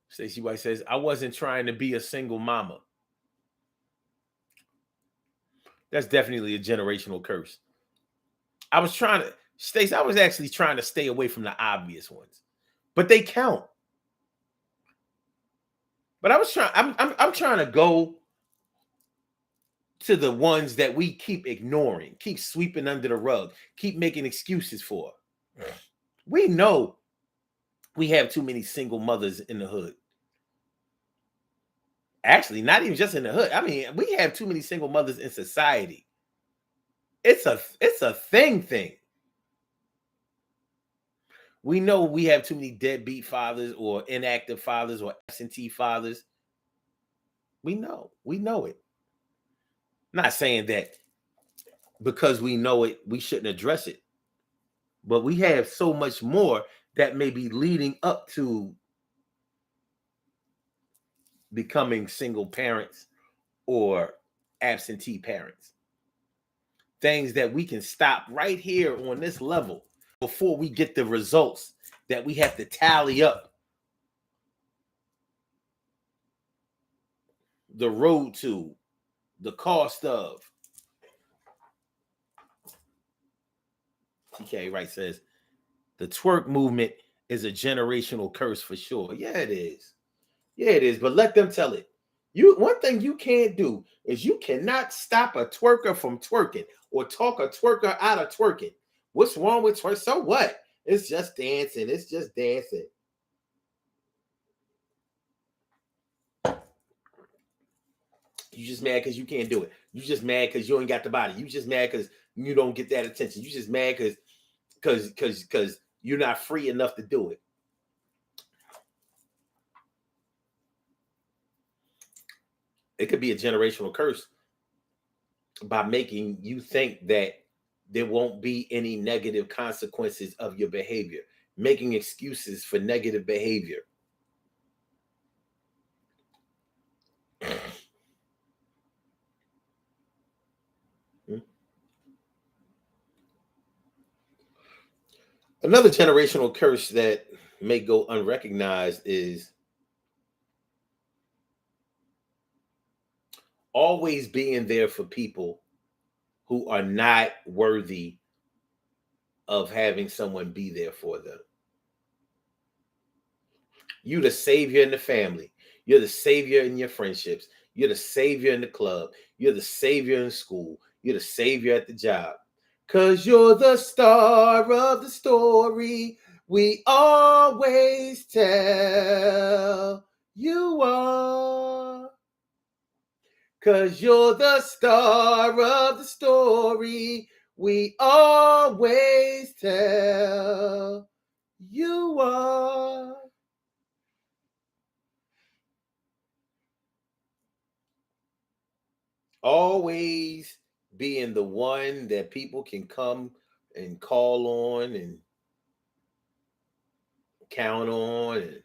Stacey White says, I wasn't trying to be a single mama. That's definitely a generational curse. I was actually trying to stay away from the obvious ones, but they count. But I'm trying to go to the ones that we keep ignoring, keep sweeping under the rug, keep making excuses for. We know we have too many single mothers in the hood. Actually, not even just in the hood. I mean, we have too many single mothers in society. It's a thing. We know we have too many deadbeat fathers or inactive fathers or absentee fathers. We know it. I'm not saying that because we know it, we shouldn't address it. But we have so much more that may be leading up to becoming single parents or absentee parents. Things that we can stop right here on this level before we get the results that we have to tally up the road to, the cost of. TK Wright says, the twerk movement is a generational curse for sure. Yeah, it is. Yeah, it is. But let them tell it. One thing you can't do is you cannot stop a twerker from twerking or talk a twerker out of twerking. What's wrong with twerk? So what? It's just dancing. It's just dancing. You just mad because you can't do it. You just mad because you ain't got the body. You just mad because you don't get that attention. You just mad because you're not free enough to do it. It could be a generational curse by making you think that there won't be any negative consequences of your behavior, making excuses for negative behavior. Another generational curse that may go unrecognized is always being there for people who are not worthy of having someone be there for them. You're the savior in the family. You're the savior in your friendships. You're the savior in the club. You're the savior in school. You're the savior at the job. Because you're the star of the story we always tell. You are. Because you're the star of the story we always tell. You are. Always being the one that people can come and call on and count on. And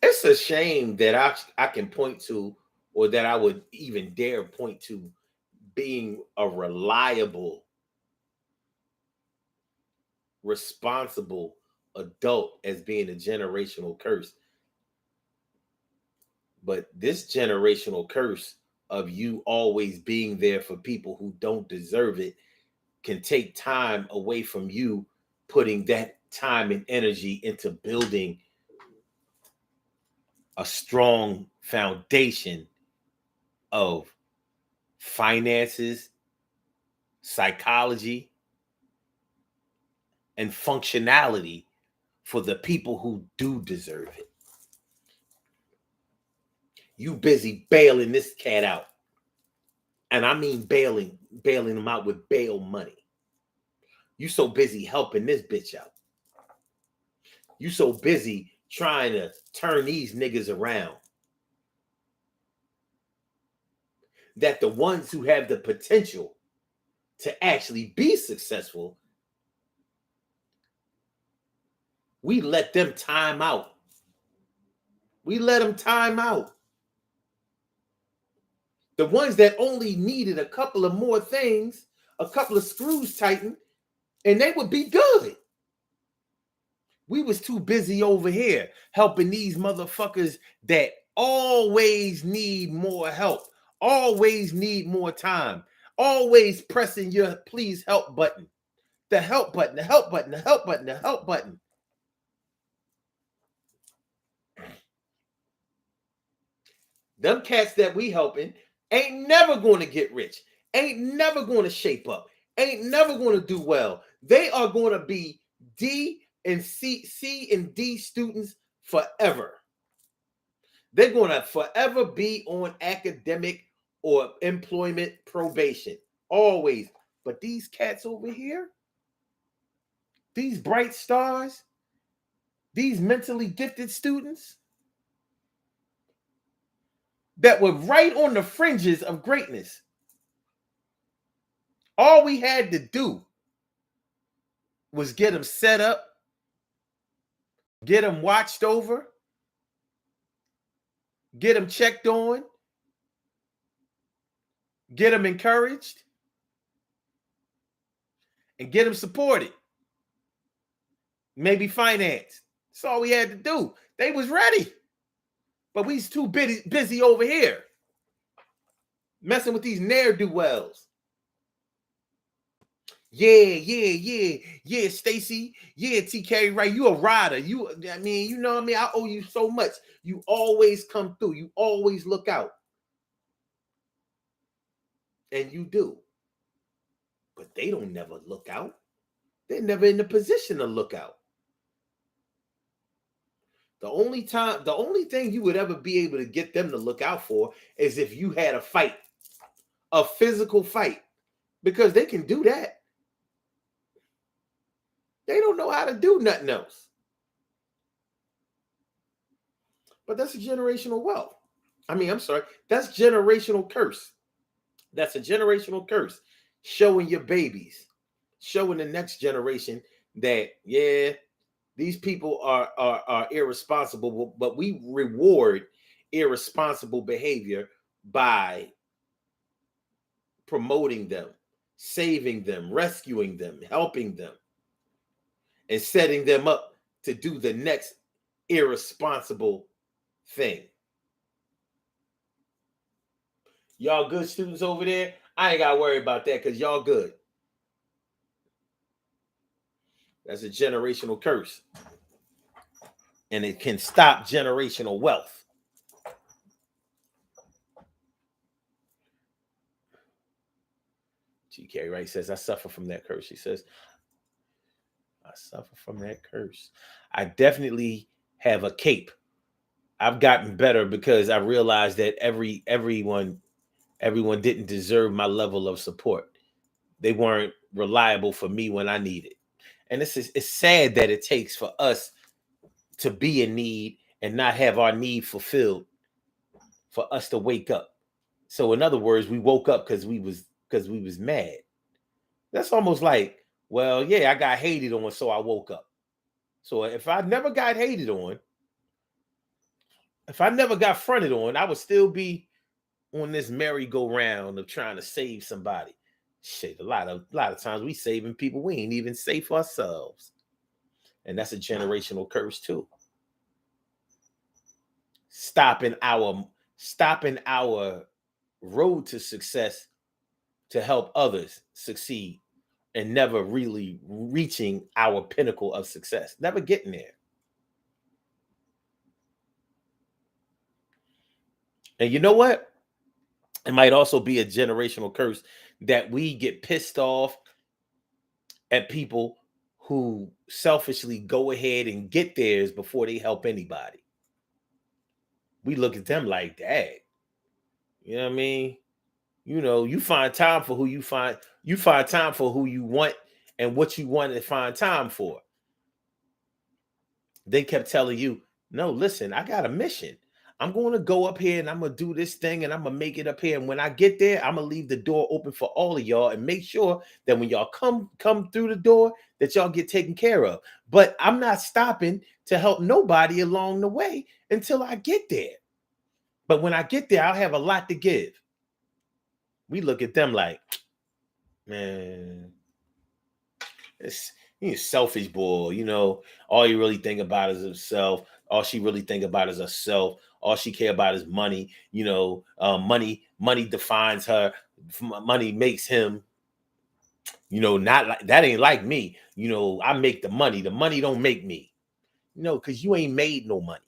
it's a shame that I can point to, or that I would even dare point to, being a reliable, responsible adult as being a generational curse. But this generational curse of you always being there for people who don't deserve it can take time away from you putting that time and energy into building a strong foundation of finances, psychology, and functionality for the people who do deserve it. You busy bailing this cat out. And I mean bailing them out with bail money. You so busy helping this bitch out. You so busy trying to turn these niggas around that the ones who have the potential to actually be successful, we let them time out. We let them time out. The ones that only needed a couple of more things, a couple of screws tightened, and they would be good. We was too busy over here helping these motherfuckers that always need more help, always need more time, always pressing your please help button. The help button, the help button, the help button, the help button. Them cats that we helping ain't never going to get rich, ain't never going to shape up, ain't never going to do well. They are going to be D and C and D students forever. They're going to forever be on academic or employment probation. Always. But these cats over here, these bright stars, these mentally gifted students that were right on the fringes of greatness. All we had to do was get them set up, get them watched over, get them checked on, get them encouraged, and get them supported. Maybe financed. That's all we had to do. They was ready. But we's too busy over here messing with these ne'er-do-wells. Yeah, Stacy. Yeah, TK, right? You a rider. I mean, you know what I mean? I owe you so much. You always come through. You always look out. And you do. But they don't never look out. They're never in the position to look out. The only thing you would ever be able to get them to look out for is if you had a fight, a physical fight, because they can do that. They don't know how to do nothing else. But that's a generational wealth. That's generational curse. That's a generational curse. Showing your babies, showing the next generation that, yeah, these people are irresponsible, but we reward irresponsible behavior by promoting them, saving them, rescuing them, helping them, and setting them up to do the next irresponsible thing. Y'all good students over there? I ain't got to worry about that because y'all good. That's a generational curse. And it can stop generational wealth. GK Wright says, I suffer from that curse. She says, I suffer from that curse. I definitely have a cape. I've gotten better because I realized that everyone didn't deserve my level of support. They weren't reliable for me when I needed. And it's sad that it takes for us to be in need and not have our need fulfilled for us to wake up. So in other words, we woke up because we was mad. That's almost like, well, yeah, I got hated on, so I woke up. So if I never got hated on, if I never got fronted on, I would still be on this merry-go-round of trying to save somebody. Shit, a lot of times we saving people we ain't even safe ourselves. And that's a generational curse too. Stopping our road to success to help others succeed and never really reaching our pinnacle of success. Never getting there. And you know what? It might also be a generational curse that we get pissed off at people who selfishly go ahead and get theirs before they help anybody. We look at them like that. You know what I mean? You know, you find time for who you find time for who you want and what you want to find time for. They kept telling you, no, listen, I got a mission. I'm going to go up here and I'm going to do this thing and I'm going to make it up here. And when I get there, I'm going to leave the door open for all of y'all and make sure that when y'all come through the door, that y'all get taken care of. But I'm not stopping to help nobody along the way until I get there. But when I get there, I'll have a lot to give. We look at them like, man, he's a selfish boy. You know, all you really think about is himself. All she really think about is herself. All she care about is money. You know, money defines her. Money makes him. You know, not like that. Ain't like me. You know, I make the money. The money don't make me. You know, because you ain't made no money.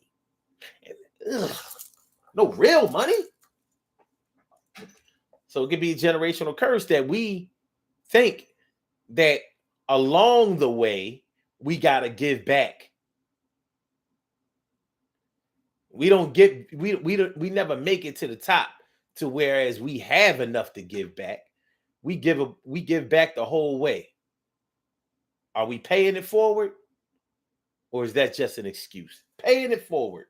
No real money. So it could be a generational curse that we think that along the way we got to give back. We never make it to the top to whereas we have enough to give back. We give back the whole way. Are we paying it forward? Or is that just an excuse? Paying it forward.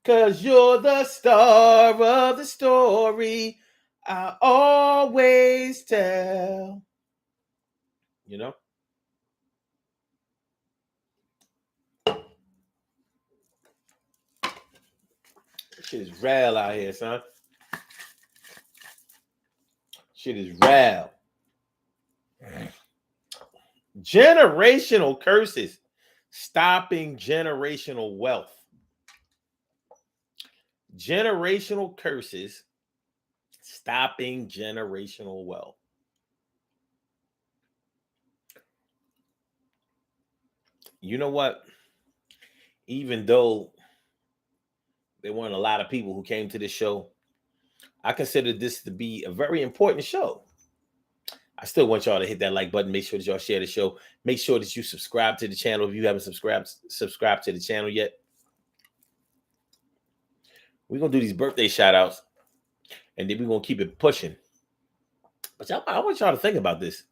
Cause you're the star of the story I always tell. You know? Shit is real out here, son. Shit is real. Generational curses. Stopping generational wealth. Generational curses. Stopping generational wealth. You know what? Even though there weren't a lot of people who came to this show, I consider this to be a very important show. I still want y'all to hit that like button. Make sure that y'all share the show. Make sure that you subscribe to the channel if you haven't subscribed to the channel yet. We're going to do these birthday shout outs, and then we're going to keep it pushing. But I want y'all to think about this.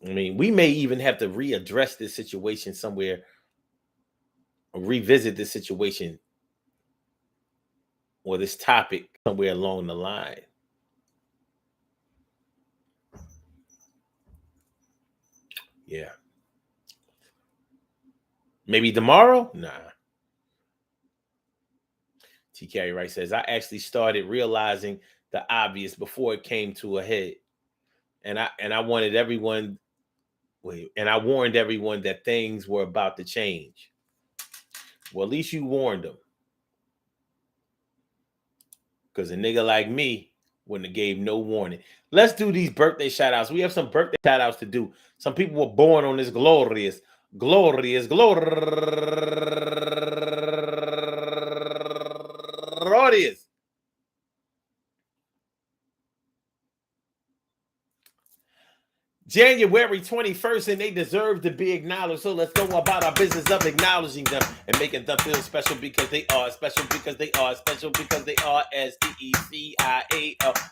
I mean, we may even have to readdress this situation somewhere, or revisit this situation or this topic somewhere along the line. Yeah. Maybe tomorrow? Nah. T. Carey Wright says, I actually started realizing the obvious before it came to a head. And I wanted everyone, and I warned everyone that things were about to change. Well, at least you warned them. Because a nigga like me wouldn't have gave no warning. Let's do these birthday shout outs. We have some birthday shout outs to do. Some people were born on this glorious. January 21st, and they deserve to be acknowledged. So let's go about our business of acknowledging them and making them feel special because they are special because they are special because they are ASPCA.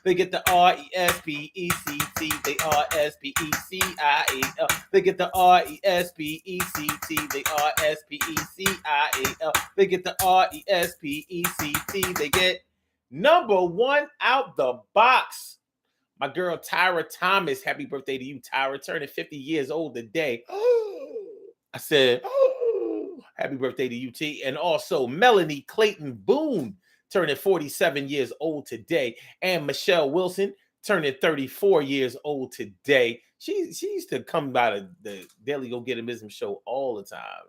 They get the RESPECT. They are ASPCA. They get the RESPECT. They are ASPCA. They get the RESPECT. They get number one out the box. My girl, Tyra Thomas, happy birthday to you, Tyra. Turning 50 years old today. I said, happy birthday to you, T. And also Melanie Clayton Boone, turning 47 years old today. And Michelle Wilson, turning 34 years old today. She used to come by the Daily Go Get a Business show all the time.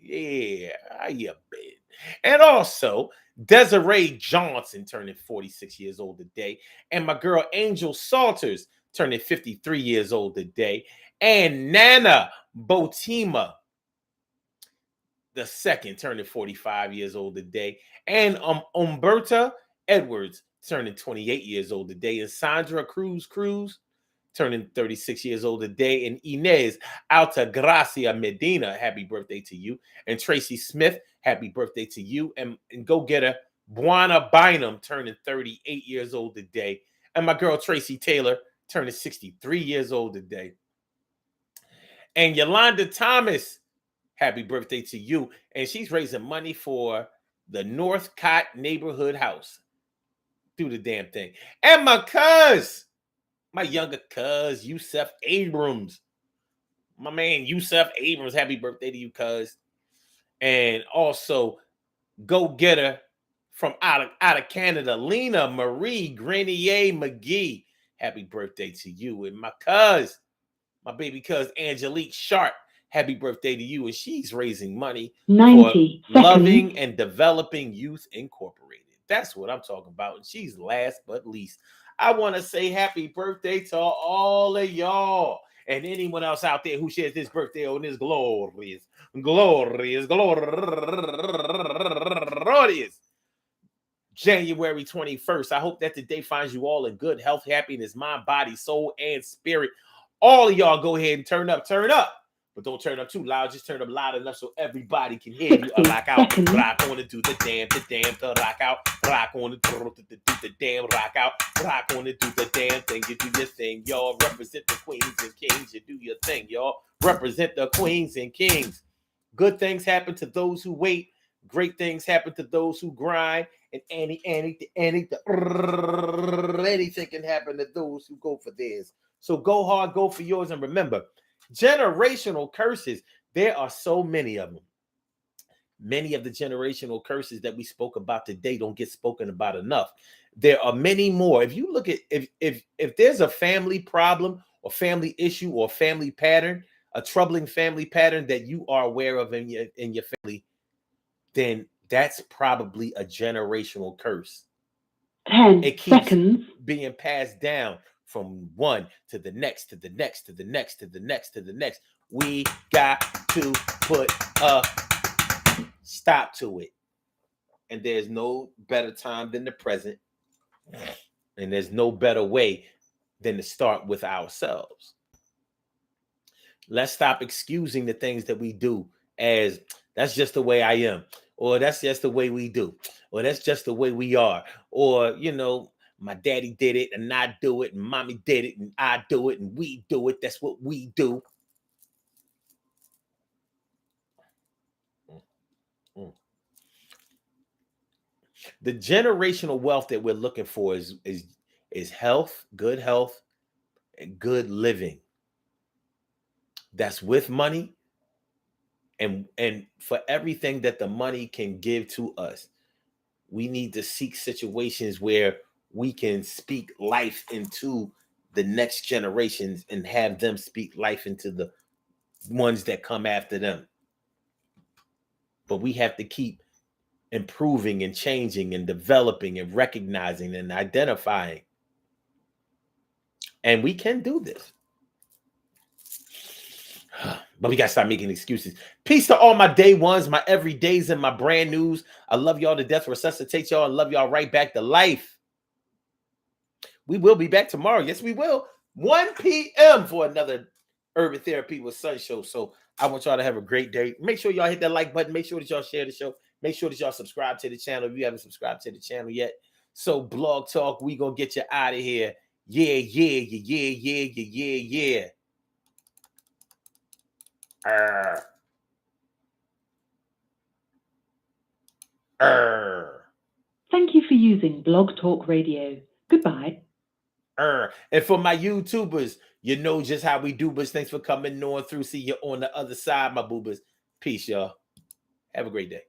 Yeah, you bet. And also Desiree Johnson turning 46 years old today. And my girl Angel Salters turning 53 years old today. And Nana Botima the second turning 45 years old today. And Umberta Edwards turning 28 years old today. And Sandra Cruz turning 36 years old today. And Inez Altagracia Medina, happy birthday to you. And Tracy Smith, happy birthday to you. And go-getter Buana Bynum turning 38 years old today. And my girl Tracy Taylor turning 63 years old today. And Yolanda Thomas, happy birthday to you. And she's raising money for the Northcott Neighborhood House. Do the damn thing. And my younger cuz, Yusef Abrams. My man, Yusef Abrams, happy birthday to you, cuz. And also, go-getter from out of Canada, Lena Marie Grenier McGee. Happy birthday to you. And my baby cuz, Angelique Sharp, happy birthday to you. And she's raising money for Loving and Developing Youth Incorporated. That's what I'm talking about. And she's last but least. I want to say happy birthday to all of y'all and anyone else out there who shares this birthday on this glorious January 21st. I hope that today finds you all in good health, happiness, mind, body, soul, and spirit. All of y'all go ahead and turn up. but don't turn up too loud. Just turn up loud enough so everybody can hear you. Rock out, rock on and do the damn, the rock out, rock on and do the damn, rock out, rock on and do the damn thing. You do your thing, y'all. Represent the queens and kings. You do your thing, y'all. Represent the queens and kings. Good things happen to those who wait. Great things happen to those who grind. And anything can happen to those who go for theirs. So go hard, go for yours. And remember, generational curses, there are so many of them. Many of the generational curses that we spoke about today don't get spoken about enough. There are many more. If you look at, if there's a family problem or family issue or family pattern, a troubling family pattern that you are aware of in your family, then that's probably a generational curse. 10 it keeps seconds. Being passed down from one to the next, to the next, to the next, to the next, to the next. We got to put a stop to it. And there's no better time than the present. And there's no better way than to start with ourselves. Let's stop excusing the things that we do as that's just the way I am, or that's just the way we do, or that's just the way we are, or, you know, my daddy did it and I do it, and mommy did it and I do it and we do it. That's what we do. The generational wealth that we're looking for is health, and good living. That's with money, and for everything that the money can give to us, we need to seek situations where we can speak life into the next generations and have them speak life into the ones that come after them. But we have to keep improving and changing and developing and recognizing and identifying. And we can do this. But we got to stop making excuses. Peace to all my day ones, my everydays, and my brand news. I love y'all to death. Resuscitate y'all and love y'all right back to life. We will be back tomorrow. Yes, we will. 1 p.m. for another Urban Therapy with Sun show. So I want y'all to have a great day. Make sure y'all hit that like button. Make sure that y'all share the show. Make sure that y'all subscribe to the channel if you haven't subscribed to the channel yet. So Blog Talk, we going to get you out of here. Yeah. Thank you for using Blog Talk Radio. Goodbye. And for my YouTubers, you know just how we do, but thanks for coming on through. See you on the other side, my boobas. Peace, y'all. Have a great day.